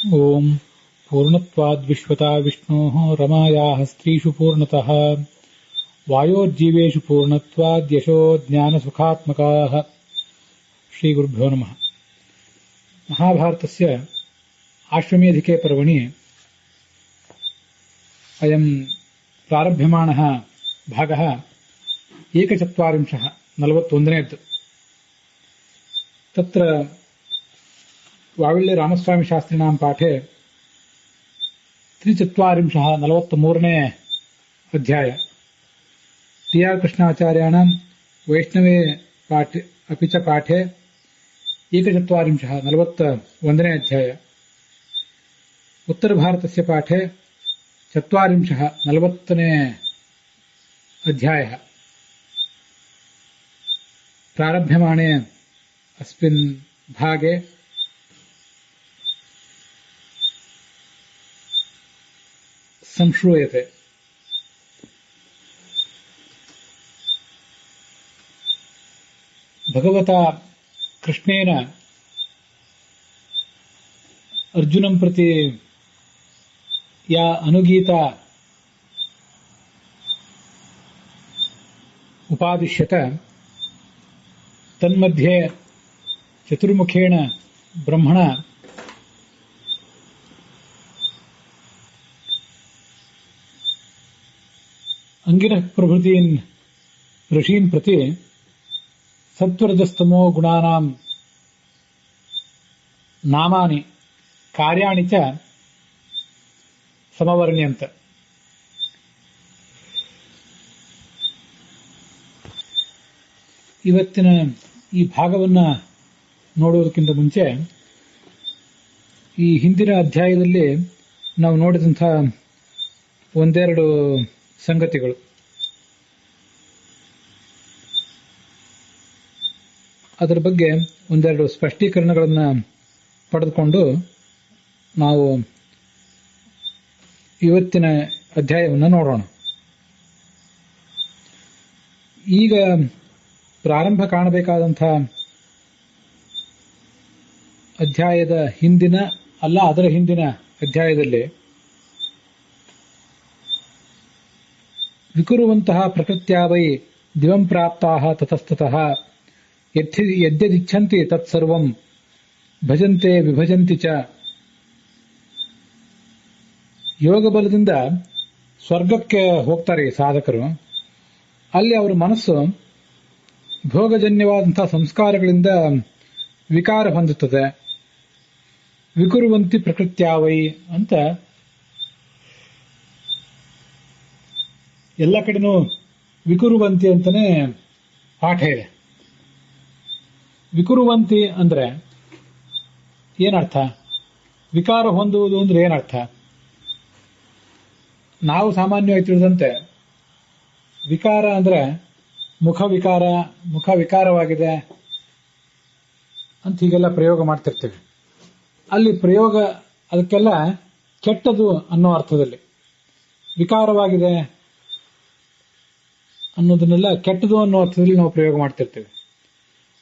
ಓಂ ಪೂರ್ಣತ್ವಾದ್ವಿಶ್ವತಾ ವಿಷ್ಣೋಃ ರಮಾಯಾಃ ಸ್ತ್ರೀಷು ಪೂರ್ಣತಃ ವಾಯೋರ್ಜೀವೇಷು ಪೂರ್ಣತ್ವಾದ್ಯಶೋ ಜ್ಞಾನಸುಖಾತ್ಮಕಾಃ. ಶ್ರೀ ಗುರುಭ್ಯೋ ನಮಃ. ಮಹಾಭಾರತಸ್ಯ ಆಶ್ವಮೇಧಿಕೆ ಪರ್ವಣಿ ಅಯಂ ಪ್ರಾರಭ್ಯಮಾಣಃ ಭಾಗಃ 41 41ನೇದ್ದು. ತತ್ರ ವಾವಿಳ್ಳಿ ರಾಮಸ್ವಾಮಿ ಶಾಸ್ತ್ರಿಣಾಂ ಪಾಠೆ 43 43ನೇ ಅಧ್ಯಾಯ. ಟಿ ಆರ್ ಕೃಷ್ಣಾಚಾರ್ಯಾಣಾಂ ವೈಷ್ಣವೇ ಪಾಠೆ ಅಪಿ ಚ ಪಾಠೆ 41 41ನೇ ಅಧ್ಯಾಯ. ಉತ್ತರ ಭಾರತಸ್ಯ ಪಾಠೆ 40 40ನೇ ಅಧ್ಯಾಯ. ಪ್ರಾರಭ್ಯಮಾಣೆ अस्मिन् भागे संश्रूयते. भगवता कृष्णेन अर्जुनं प्रति या अनुगीता उपादिश्यत तन्मध्ये चतुर्मुखेण ब्रह्मण अंगिरः प्रभृतीन् ऋषीन् प्रति सत्वरजस्तमो गुणानां नामानि कार्याणि च समवर्ण्यन्त. ಇವತ್ತಿನ ಈ ಭಾಗವನ್ನು ನೋಡುವುದಕ್ಕಿಂತ ಮುಂಚೆ ಈ ಹಿಂದಿನ ಅಧ್ಯಾಯದಲ್ಲಿ ನಾವು ನೋಡಿದಂಥ ಒಂದೆರಡು ಸಂಗತಿಗಳು, ಅದರ ಬಗ್ಗೆ ಒಂದೆರಡು ಸ್ಪಷ್ಟೀಕರಣಗಳನ್ನು ಪಡೆದುಕೊಂಡು ನಾವು ಇವತ್ತಿನ ಅಧ್ಯಾಯವನ್ನು ನೋಡೋಣ. ಈಗ ಪ್ರಾರಂಭ ಕಾಣಬೇಕಾದಂಥ ಅಧ್ಯಾಯದ ಹಿಂದಿನ ಅಲ್ಲ, ಅದರ ಹಿಂದಿನ ಅಧ್ಯಾಯದಲ್ಲಿ ವಿಕುರುವಂತಹ ಪ್ರಕೃತ್ಯಾ ವೈ ದಿವಂ ಪ್ರಾಪ್ತಾಃ ತತಸ್ತತಃ ಯದ್ಯದಿಚ್ಛಂತಿ ತತ್ಸರ್ವಂ ಭಜಂತೆ ವಿಭಜಂತಿ ಚ. ಯೋಗ ಬಲದಿಂದ ಸ್ವರ್ಗಕ್ಕೆ ಹೋಗ್ತಾರೆ ಸಾಧಕರು. ಅಲ್ಲಿ ಅವರ ಮನಸ್ಸು ಭೋಗಜನ್ಯವಾದಂತಹ ಸಂಸ್ಕಾರಗಳಿಂದ ವಿಕಾರ ಹೊಂದುತ್ತದೆ. ವಿಕುರುವಂತಿ ಪ್ರಕೃತ್ಯಾವೈ ಅಂತ ಎಲ್ಲ ಕಡೆನೂ ವಿಕುರುವಂತಿ ಅಂತಾನೆ ಪಾಠ ಇದೆ. ವಿಕುರುವಂತಿ ಅಂದ್ರೆ ಏನರ್ಥ? ವಿಕಾರ ಹೊಂದುವುದು ಅಂದ್ರೆ ಏನರ್ಥ? ನಾವು ಸಾಮಾನ್ಯವಾಗಿ ತಿಳಿದಂತೆ ವಿಕಾರ ಅಂದ್ರೆ ಮುಖ ವಿಕಾರವಾಗಿದೆ ಅಂತ ಹೀಗೆಲ್ಲ ಪ್ರಯೋಗ ಮಾಡ್ತಿರ್ತೀವಿ. ಅಲ್ಲಿ ಪ್ರಯೋಗ ಅದಕ್ಕೆಲ್ಲ ಕೆಟ್ಟದು ಅನ್ನೋ ಅರ್ಥದಲ್ಲಿ, ವಿಕಾರವಾಗಿದೆ ಅನ್ನೋದನ್ನೆಲ್ಲ ಕೆಟ್ಟದು ಅನ್ನೋ ಅರ್ಥದಲ್ಲಿ ನಾವು ಪ್ರಯೋಗ ಮಾಡ್ತಿರ್ತೀವಿ.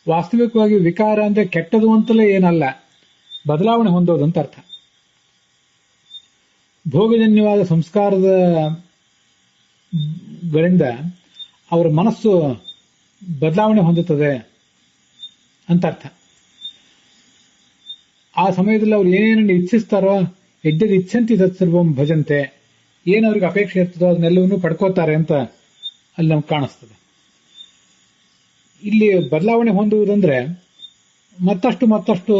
ವಾಸ್ತವಿಕವಾಗಿ ವಿಕಾರ ಅಂದ್ರೆ ಕೆಟ್ಟದು ಅಂತಲೇ ಏನಲ್ಲ, ಬದಲಾವಣೆ ಹೊಂದೋದು ಅಂತ ಅರ್ಥ. ಭೋಗಜನ್ಯವಾದ ಸಂಸ್ಕಾರದ ಗಳಿಂದ ಅವರ ಮನಸ್ಸು ಬದಲಾವಣೆ ಹೊಂದುತ್ತದೆ ಅಂತ ಅರ್ಥ. ಆ ಸಮಯದಲ್ಲಿ ಅವ್ರು ಏನೇನು ಇಚ್ಛಿಸ್ತಾರೋ ಯದ್ಯದ್ ಇಚ್ಛಂತಿ ತತ್ಸರ್ವಂ ಭಜಂತೆ, ಏನವ್ರಿಗೆ ಅಪೇಕ್ಷೆ ಇರ್ತದೋ ಅದನ್ನೆಲ್ಲವನ್ನೂ ಪಡ್ಕೋತಾರೆ ಅಂತ ಅಲ್ಲಿ ನಮ್ಗೆ ಕಾಣಿಸ್ತದೆ. ಇಲ್ಲಿ ಬದಲಾವಣೆ ಹೊಂದುವುದಂದ್ರೆ ಮತ್ತಷ್ಟು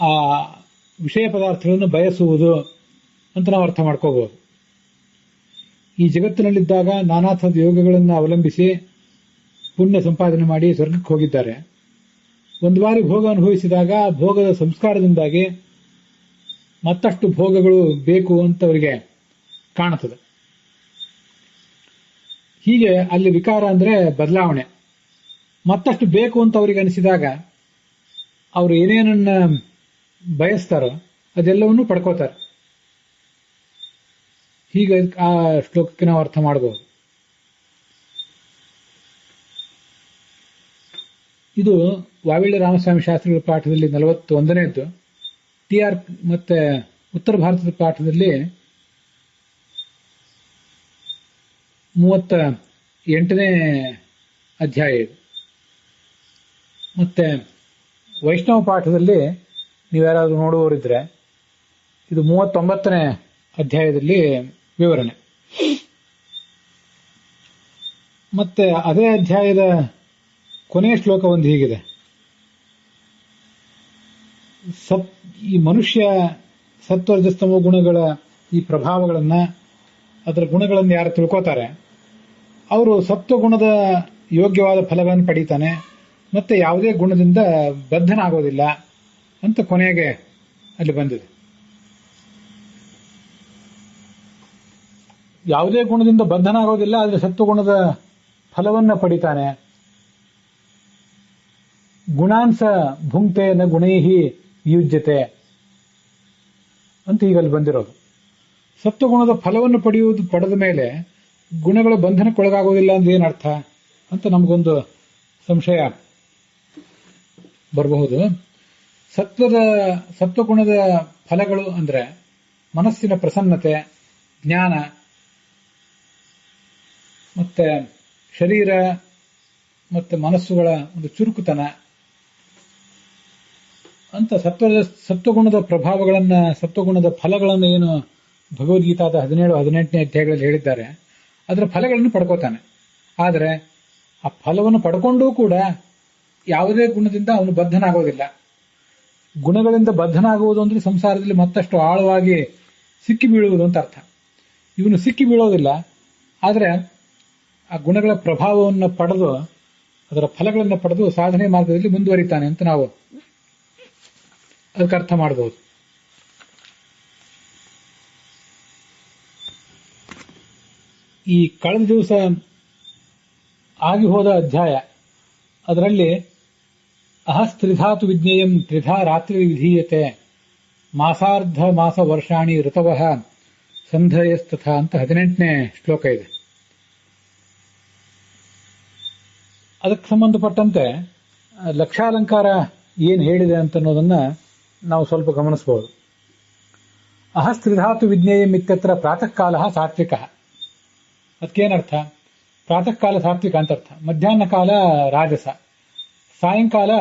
ಆ ವಿಷಯ ಪದಾರ್ಥಗಳನ್ನು ಬಯಸುವುದು ಅಂತ ನಾವು ಅರ್ಥ ಮಾಡ್ಕೋಬಹುದು. ಈ ಜಗತ್ತಿನಲ್ಲಿದ್ದಾಗ ನಾನಾ ಥರದ ಯೋಗಗಳನ್ನು ಅವಲಂಬಿಸಿ ಪುಣ್ಯ ಸಂಪಾದನೆ ಮಾಡಿ ಸ್ವರ್ಗಕ್ಕೆ ಹೋಗಿದ್ದಾರೆ. ಒಂದು ಬಾರಿ ಭೋಗ ಅನುಭವಿಸಿದಾಗ ಭೋಗದ ಸಂಸ್ಕಾರದಿಂದಾಗಿ ಮತ್ತಷ್ಟು ಭೋಗಗಳು ಬೇಕು ಅಂತ ಅವರಿಗೆ ಕಾಣುತ್ತದೆ. ಹೀಗೆ ಅಲ್ಲಿ ವಿಕಾರ ಅಂದ್ರೆ ಬದಲಾವಣೆ. ಮತ್ತಷ್ಟು ಬೇಕು ಅಂತ ಅವರಿಗೆ ಅನಿಸಿದಾಗ ಅವರು ಏನೇನನ್ನ ಬಯಸ್ತಾರೋ ಅದೆಲ್ಲವನ್ನೂ ಪಡ್ಕೋತಾರೆ. ಹೀಗೆ ಆ ಶ್ಲೋಕಕ್ಕೆ ನಾವು ಅರ್ಥ ಮಾಡಬಹುದು. ಇದು ವಾವಿಳ್ಳಿ ರಾಮಸ್ವಾಮಿ ಶಾಸ್ತ್ರಿಗಳ ಪಾಠದಲ್ಲಿ 41ನೇದ್ದು. TR ಮತ್ತೆ ಉತ್ತರ ಭಾರತದ ಪಾಠದಲ್ಲಿ 38ನೇ ಅಧ್ಯಾಯ ಇದು. ಮತ್ತೆ ವೈಷ್ಣವ ಪಾಠದಲ್ಲಿ ನೀವ್ಯಾರಾದ್ರೂ ನೋಡುವವರಿದ್ರೆ ಇದು 39ನೇ ಅಧ್ಯಾಯದಲ್ಲಿ ವಿವರಣೆ. ಮತ್ತೆ ಅದೇ ಅಧ್ಯಾಯದ ಕೊನೆಯ ಶ್ಲೋಕ ಒಂದು ಹೀಗಿದೆ: ಈ ಮನುಷ್ಯ ಸತ್ವರಜಸ್ತಮೋ ಗುಣಗಳ ಈ ಪ್ರಭಾವಗಳನ್ನ, ಅದರ ಗುಣಗಳನ್ನು ಯಾರು ತಿಳ್ಕೋತಾರೆ ಅವರು ಸತ್ವಗುಣದ ಯೋಗ್ಯವಾದ ಫಲಗಳನ್ನು ಪಡೀತಾನೆ, ಮತ್ತೆ ಯಾವುದೇ ಗುಣದಿಂದ ಬದ್ಧನಾಗೋದಿಲ್ಲ ಅಂತ ಕೊನೆಗೆ ಅಲ್ಲಿ ಬಂದಿದೆ. ಯಾವುದೇ ಗುಣದಿಂದ ಬದ್ಧನಾಗೋದಿಲ್ಲ, ಆದರೆ ಸತ್ವಗುಣದ ಫಲವನ್ನ ಪಡಿತಾನೆ. ಗುಣಾಂಶ ಭುಂಕ್ತೆ ನ ಗುಣೈಹಿ ಯುಜ್ಯತೆ ಅಂತ ಈಗಲ್ಲಿ ಬಂದಿರೋದು. ಸತ್ವಗುಣದ ಫಲವನ್ನು ಪಡೆದ ಮೇಲೆ ಗುಣಗಳ ಬಂಧನಕ್ಕೊಳಗಾಗೋದಿಲ್ಲ ಅಂದ್ರೆ ಏನರ್ಥ ಅಂತ ನಮಗೊಂದು ಸಂಶಯ ಬರಬಹುದು. ಸತ್ವಗುಣದ ಫಲಗಳು ಅಂದ್ರೆ ಮನಸ್ಸಿನ ಪ್ರಸನ್ನತೆ, ಜ್ಞಾನ, ಮತ್ತೆ ಶರೀರ ಮತ್ತೆ ಮನಸ್ಸುಗಳ ಒಂದು ಚುರುಕುತನ ಅಂತ ಸತ್ವಗುಣದ ಪ್ರಭಾವಗಳನ್ನ, ಸತ್ವಗುಣದ ಫಲಗಳನ್ನು ಏನು ಭಗವದ್ಗೀತಾದ 17-18ನೇ ಅಧ್ಯಾಯಗಳಲ್ಲಿ ಹೇಳಿದ್ದಾರೆ ಅದರ ಫಲಗಳನ್ನು ಪಡ್ಕೋತಾನೆ. ಆದರೆ ಆ ಫಲವನ್ನು ಪಡ್ಕೊಂಡೂ ಕೂಡ ಯಾವುದೇ ಗುಣದಿಂದ ಅವನು ಬದ್ಧನಾಗೋದಿಲ್ಲ. ಗುಣಗಳಿಂದ ಬದ್ಧನಾಗುವುದು ಅಂದ್ರೆ ಸಂಸಾರದಲ್ಲಿ ಮತ್ತಷ್ಟು ಆಳವಾಗಿ ಸಿಕ್ಕಿ ಬೀಳುವುದು ಅಂತ ಅರ್ಥ. ಇವನು ಸಿಕ್ಕಿ ಬೀಳೋದಿಲ್ಲ, ಆದರೆ ಆ ಗುಣಗಳ ಪ್ರಭಾವವನ್ನು ಪಡೆದು ಅದರ ಫಲಗಳನ್ನು ಪಡೆದು ಸಾಧನೆ ಮಾರ್ಗದಲ್ಲಿ ಮುಂದುವರಿತಾನೆ ಅಂತ ನಾವು ಅದಕ್ಕೆ ಅರ್ಥ ಮಾಡಬಹುದು. ಈ ಕಳೆದ ದಿವಸ ಆಗಿ ಹೋದ ಅಧ್ಯಾಯ ಅದರಲ್ಲಿ ಅಹಸ್ತ್ರಿಧಾತು ವಿಜ್ಞೇಯಂ ತ್ರಿಧಾ ರಾತ್ರಿ ವಿಧೀಯತೆ ಮಾಸಾರ್ಧ ಮಾಸ ವರ್ಷಾಣಿ ಋತವಃ ಸಂಧಯಸ್ತಥ ಅಂತ 18ನೇ ಶ್ಲೋಕ ಇದೆ. ಅದಕ್ಕೆ ಸಂಬಂಧಪಟ್ಟಂತೆ ಲಕ್ಷಾಲಂಕಾರ ಏನು ಹೇಳಿದೆ ಅಂತ ಅನ್ನೋದನ್ನ ನಾವು ಸ್ವಲ್ಪ ಗಮನಿಸಬಹುದು. ಅಹಸ್ತ್ರಿಧಾತು ವಿಜ್ಞೇಯಂ ಇತ್ಯತ್ರ ಪ್ರಾತಃ ಕಾಲ ಸಾತ್ವಿಕ. ಅದಕ್ಕೇನರ್ಥ? ಪ್ರಾತಃ ಕಾಲ ಸಾತ್ವಿಕ ಅಂತ ಅರ್ಥ. ಮಧ್ಯಾಹ್ನ ಕಾಲ ರಾಜಸ, ಸಾಯಂಕಾಲ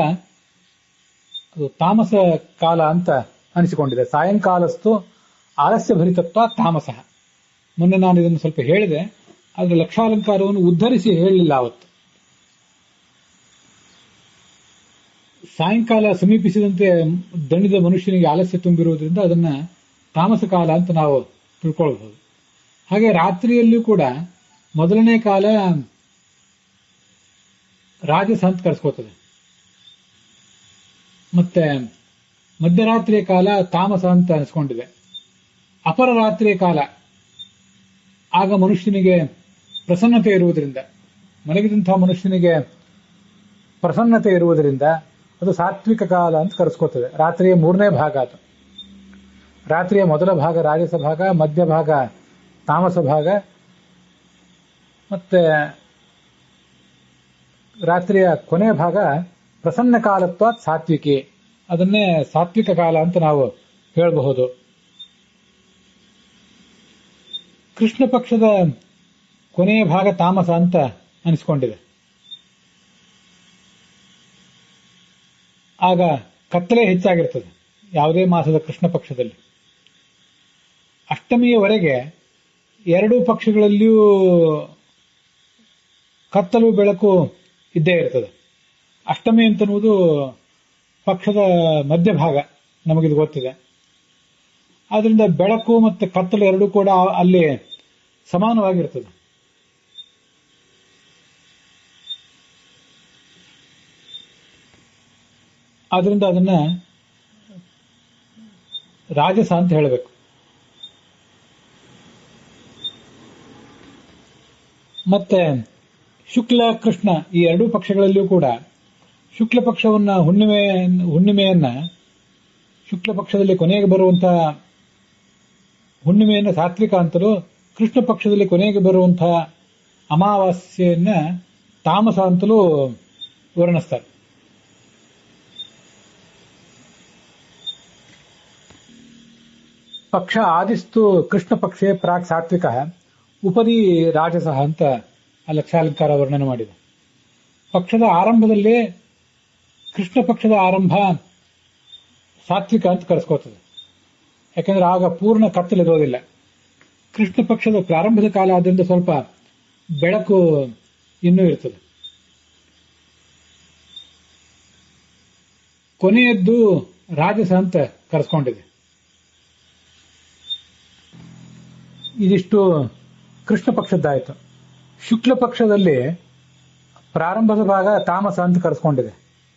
ಅದು ತಾಮಸ ಕಾಲ ಅಂತ ಅನಿಸಿಕೊಂಡಿದೆ. ಸಾಯಂಕಾಲಸ್ತು ಆಲಸ್ಯ ಭರಿತತ್ವ ತಾಮಸ. ಮೊನ್ನೆ ನಾನು ಇದನ್ನು ಸ್ವಲ್ಪ ಹೇಳಿದೆ, ಆದರೆ ಲಕ್ಷಾಲಂಕಾರವನ್ನು ಉದ್ಧರಿಸಿ ಹೇಳಲಿಲ್ಲ ಅವತ್ತು. ಸಾಯಂಕಾಲ ಸಮೀಪಿಸಿದಂತೆ ದಣಿದ ಮನುಷ್ಯನಿಗೆ ಆಲಸ್ಯ ತುಂಬಿರುವುದರಿಂದ ಅದನ್ನ ತಾಮಸ ಕಾಲ ಅಂತ ನಾವು ತಿಳ್ಕೊಳ್ಬಹುದು. ಹಾಗೆ ರಾತ್ರಿಯಲ್ಲಿಯೂ ಕೂಡ ಮೊದಲನೇ ಕಾಲ ರಾಜಸ ಅಂತ ಕರೆಸ್ಕೋತದೆ, ಮತ್ತೆ ಮಧ್ಯರಾತ್ರಿಯ ಕಾಲ ತಾಮಸ ಅಂತ ಅನಿಸ್ಕೊಂಡಿದೆ. ಅಪರರಾತ್ರಿಯ ಕಾಲ ಆಗ ಮನುಷ್ಯನಿಗೆ ಪ್ರಸನ್ನತೆ ಇರುವುದರಿಂದ, ಮಲಗಿದಂತಹ ಮನುಷ್ಯನಿಗೆ ಪ್ರಸನ್ನತೆ ಇರುವುದರಿಂದ ಅದು ಸಾತ್ವಿಕ ಕಾಲ ಅಂತ ಕರೆಸ್ಕೋತದೆ. ರಾತ್ರಿಯ 3ನೇ ಭಾಗ ಅದು. ರಾತ್ರಿಯ ಮೊದಲ ಭಾಗ ರಾಜಸ ಭಾಗ, ಮಧ್ಯ ಭಾಗ ತಾಮಸ ಭಾಗ, ಮತ್ತೆ ರಾತ್ರಿಯ ಕೊನೆಯ ಭಾಗ ಪ್ರಸನ್ನ ಕಾಲತ್ವ ಸಾತ್ವಿಕಿ. ಅದನ್ನೇ ಸಾತ್ವಿಕ ಕಾಲ ಅಂತ ನಾವು ಹೇಳಬಹುದು. ಕೃಷ್ಣ ಪಕ್ಷದ ಕೊನೆಯ ಭಾಗ ತಾಮಸ ಅಂತ ಅನಿಸ್ಕೊಂಡಿದೆ. ಆಗ ಕತ್ತಲೆ ಹೆಚ್ಚಾಗಿರ್ತದೆ ಯಾವುದೇ ಮಾಸದ ಕೃಷ್ಣ ಪಕ್ಷದಲ್ಲಿ. ಅಷ್ಟಮಿಯವರೆಗೆ ಎರಡೂ ಪಕ್ಷಗಳಲ್ಲಿಯೂ ಕತ್ತಲು ಬೆಳಕು ಇದ್ದೇ ಇರ್ತದೆ. ಅಷ್ಟಮಿ ಅಂತನ್ನುವುದು ಪಕ್ಷದ ಮಧ್ಯಭಾಗ, ನಮಗಿದು ಗೊತ್ತಿದೆ. ಆದ್ರಿಂದ ಬೆಳಕು ಮತ್ತು ಕತ್ತಲು ಎರಡೂ ಕೂಡ ಅಲ್ಲಿ ಸಮಾನವಾಗಿರ್ತದೆ. ಆದ್ರಿಂದ ಅದನ್ನ ರಾಜಸ ಅಂತ ಹೇಳಬೇಕು. ಮತ್ತೆ ಶುಕ್ಲ ಕೃಷ್ಣ ಈ ಎರಡೂ ಪಕ್ಷಗಳಲ್ಲಿಯೂ ಕೂಡ ಶುಕ್ಲ ಪಕ್ಷವನ್ನ ಹುಣ್ಣಿಮೆಯನ್ನ ಶುಕ್ಲ ಪಕ್ಷದಲ್ಲಿ ಕೊನೆಗೆ ಬರುವಂತಹ ಹುಣ್ಣಿಮೆಯನ್ನ ಸಾತ್ವಿಕ ಅಂತಲೂ, ಕೃಷ್ಣ ಪಕ್ಷದಲ್ಲಿ ಕೊನೆಗೆ ಬರುವಂತಹ ಅಮಾವಾಸ್ಯೆಯನ್ನ ತಾಮಸ ಅಂತಲೂ ವರ್ಣಿಸ್ತಾರೆ. ಪಕ್ಷ ಆದಿಸ್ತು ಕೃಷ್ಣ ಪಕ್ಷೇ ಪ್ರಾಕ್ ಸಾತ್ವಿಕ ಉಪದಿ ರಾಜಸಃ ಅಂತ ಆ ಲಕ್ಷಾಲಂಕಾರ ವರ್ಣನೆ ಮಾಡಿದೆ. ಪಕ್ಷದ ಆರಂಭದಲ್ಲಿ ಕೃಷ್ಣ ಪಕ್ಷದ ಆರಂಭ ಸಾತ್ವಿಕ ಅಂತ ಕರೆಸ್ಕೋತದೆ. ಯಾಕಂದ್ರೆ ಆಗ ಪೂರ್ಣ ಕತ್ತಲಿರೋದಿಲ್ಲ. ಕೃಷ್ಣ ಪಕ್ಷದ ಪ್ರಾರಂಭದ ಕಾಲ ಆದ್ದರಿಂದ ಸ್ವಲ್ಪ ಬೆಳಕು ಇನ್ನೂ ಇರ್ತದೆ. ಕೊನೆಯದ್ದು ರಾಜಸ ಅಂತ ಕರೆಸ್ಕೊಂಡಿದೆ. ಇದಿಷ್ಟು ಕೃಷ್ಣ ಪಕ್ಷದ್ದಾಯಿತು. ಶುಕ್ಲ ಪಕ್ಷದಲ್ಲಿ ಪ್ರಾರಂಭದ ಭಾಗ ತಾಮಸ ಅಂತ ಕರೆಸ್ಕೊಂಡಿದೆ.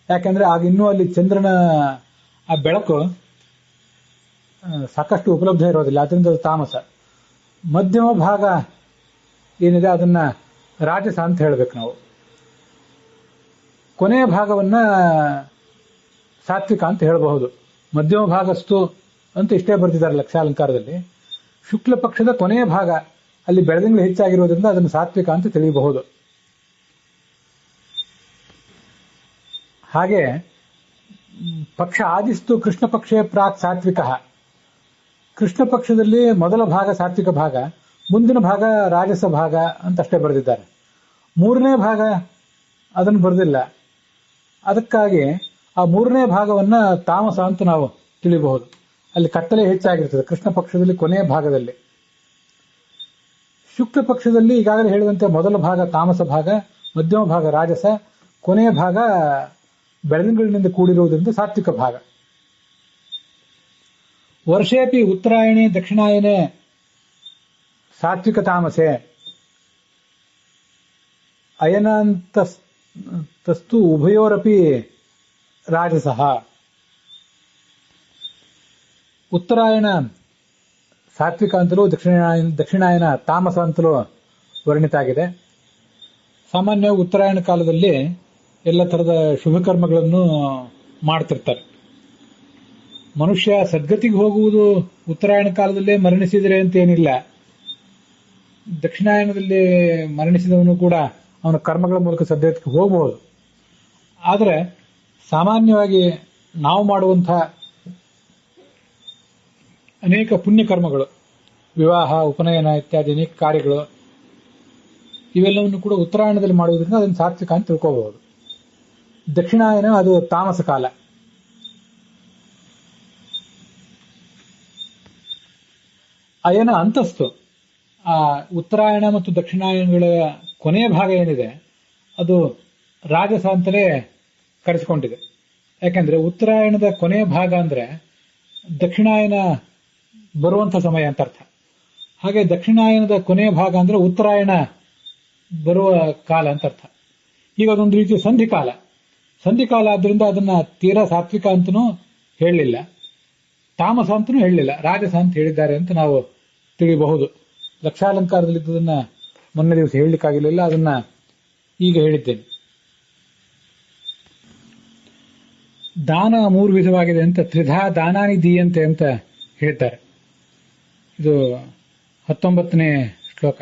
ಯಾಕೆಂದ್ರೆ ಆಗ ಇನ್ನೂ ಅಲ್ಲಿ ಚಂದ್ರನ ಆ ಬೆಳಕು ಸಾಕಷ್ಟು ಉಪಲಬ್ಧ ಇರೋದಿಲ್ಲ, ಅದರಿಂದ ಅದು ತಾಮಸ. ಮಧ್ಯಮ ಭಾಗ ಏನಿದೆ ಅದನ್ನ ರಾಜಸ ಅಂತ ಹೇಳ್ಬೇಕು ನಾವು. ಕೊನೆಯ ಭಾಗವನ್ನ ಸಾತ್ವಿಕ ಅಂತ ಹೇಳಬಹುದು. ಮಧ್ಯಮ ಭಾಗಸ್ತು ಅಂತ ಇಷ್ಟೇ ಬರ್ತಿದ್ದಾರೆ ಲಕ್ಷಾಲಂಕಾರದಲ್ಲಿ. ಶುಕ್ಲ ಪಕ್ಷದ ಕೊನೆಯ ಭಾಗ ಅಲ್ಲಿ ಬೆಳದಿಂಗಳು ಹೆಚ್ಚಾಗಿರೋದ್ರಿಂದ ಅದನ್ನು ಸಾತ್ವಿಕ ಅಂತ ತಿಳಿಯಬಹುದು. ಹಾಗೆ ಪಕ್ಷ ಆದಿಸ್ತು ಕೃಷ್ಣ ಪಕ್ಷೇ ಪ್ರಾಕ್ ಸಾತ್ವಿಕ. ಕೃಷ್ಣ ಪಕ್ಷದಲ್ಲಿ ಮೊದಲ ಭಾಗ ಸಾತ್ವಿಕ ಭಾಗ, ಮುಂದಿನ ಭಾಗ ರಾಜಸ ಭಾಗ ಅಂತ ಅಷ್ಟೇ ಬರೆದಿದ್ದಾರೆ. ಮೂರನೇ ಭಾಗ ಅದನ್ನು ಬರೆದಿಲ್ಲ. ಅದಕ್ಕಾಗಿ ಆ ಮೂರನೇ ಭಾಗವನ್ನ ತಾಮಸ ಅಂತ ನಾವು ತಿಳಿಯಬಹುದು. ಅಲ್ಲಿ ಕತ್ತಲೆ ಹೆಚ್ಚಾಗಿರ್ತದೆ ಕೃಷ್ಣ ಪಕ್ಷದಲ್ಲಿ ಕೊನೆಯ ಭಾಗದಲ್ಲಿ. ಶುಕ್ಲ ಪಕ್ಷದಲ್ಲಿ ಈಗಾಗಲೇ ಹೇಳಿದಂತೆ ಮೊದಲ ಭಾಗ ತಾಮಸ ಭಾಗ, ಮಧ್ಯಮ ಭಾಗ ರಾಜಸ, ಕೊನೆಯ ಭಾಗ ಬೆಳದಿಂಗಳಿನಿಂದ ಕೂಡಿರುವುದರಿಂದ ಸಾತ್ವಿಕ ಭಾಗ. ವರ್ಷೇಪಿ ಉತ್ತರಾಯಣೆ ದಕ್ಷಿಣಾಯನೆ ಸಾತ್ವಿಕ ತಾಮಸೆ ಅಯನಾಂತಸ್ತು ಉಭಯೋರಪಿ ರಾಜಸಃ. ಉತ್ತರಾಯಣ ಸಾತ್ವಿಕ ಅಂತಲೂ ದಕ್ಷಿಣಾಯನ ತಾಮಸ ಅಂತಲೂ ವರ್ಣಿತ ಆಗಿದೆ. ಸಾಮಾನ್ಯವಾಗಿ ಉತ್ತರಾಯಣ ಕಾಲದಲ್ಲಿ ಎಲ್ಲ ತರದ ಶುಭ ಕರ್ಮಗಳನ್ನು ಮಾಡ್ತಿರ್ತಾರೆ. ಮನುಷ್ಯ ಸದ್ಗತಿಗೆ ಹೋಗುವುದು ಉತ್ತರಾಯಣ ಕಾಲದಲ್ಲೇ ಮರಣಿಸಿದರೆ ಅಂತ ಏನಿಲ್ಲ. ದಕ್ಷಿಣಾಯನದಲ್ಲಿ ಮರಣಿಸಿದವನು ಕೂಡ ಅವನ ಕರ್ಮಗಳ ಮೂಲಕ ಸದ್ಗತಿಗೆ ಹೋಗಬಹುದು. ಆದರೆ ಸಾಮಾನ್ಯವಾಗಿ ನಾವು ಮಾಡುವಂತಹ ಅನೇಕ ಪುಣ್ಯ ಕರ್ಮಗಳು, ವಿವಾಹ, ಉಪನಯನ ಇತ್ಯಾದಿ ಅನೇಕ ಕಾರ್ಯಗಳು, ಇವೆಲ್ಲವನ್ನು ಕೂಡ ಉತ್ತರಾಯಣದಲ್ಲಿ ಮಾಡುವುದರಿಂದ ಅದನ್ನು ಸಾತ್ವಿಕ ಅಂತ ತಿಳ್ಕೋಬಹುದು. ದಕ್ಷಿಣಾಯನ ಅದು ತಾಮಸ ಕಾಲ. ಅಯನ ಅಂತಸ್ತು ಆ ಉತ್ತರಾಯಣ ಮತ್ತು ದಕ್ಷಿಣಾಯನಗಳ ಕೊನೆಯ ಭಾಗ ಏನಿದೆ ಅದು ರಾಜಸ ಅಂತಲೇ ಕರೆಸಿಕೊಂಡಿದೆ. ಯಾಕಂದ್ರೆ ಉತ್ತರಾಯಣದ ಕೊನೆಯ ಭಾಗ ಅಂದ್ರೆ ದಕ್ಷಿಣಾಯನ ಬರುವಂತ ಸಮಯ ಅಂತ ಅರ್ಥ. ಹಾಗೆ ದಕ್ಷಿಣಾಯನದ ಕೊನೆಯ ಭಾಗ ಅಂದ್ರೆ ಉತ್ತರಾಯಣ ಬರುವ ಕಾಲ ಅಂತ ಅರ್ಥ. ಈಗ ಅದೊಂದು ರೀತಿಯ ಸಂಧಿಕಾಲ. ಸಂಧಿಕಾಲ ಆದ್ರಿಂದ ಅದನ್ನ ತೀರಾ ಸಾತ್ವಿಕ ಅಂತನೂ ಹೇಳಲಿಲ್ಲ, ತಾಮಸ ಅಂತನೂ ಹೇಳಲಿಲ್ಲ, ರಾಜಸ ಅಂತ ಹೇಳಿದ್ದಾರೆ ಅಂತ ನಾವು ತಿಳಿಯಬಹುದು. ಲಕ್ಷಾಲಂಕಾರದಲ್ಲಿದ್ದದನ್ನ ಮೊನ್ನೆ ದಿವಸ ಹೇಳಲಿಕ್ಕಾಗಿರಲಿಲ್ಲ, ಅದನ್ನ ಈಗ ಹೇಳಿದ್ದೇನೆ. ದಾನ 3 ವಿಧವಾಗಿದೆ ಅಂತ ತ್ರಿಧಾ ದಾನಾನಿ ದೀಯಂತೆ ಅಂತ ಹೇಳ್ತಾರೆ. ಇದು 19ನೇ ಶ್ಲೋಕ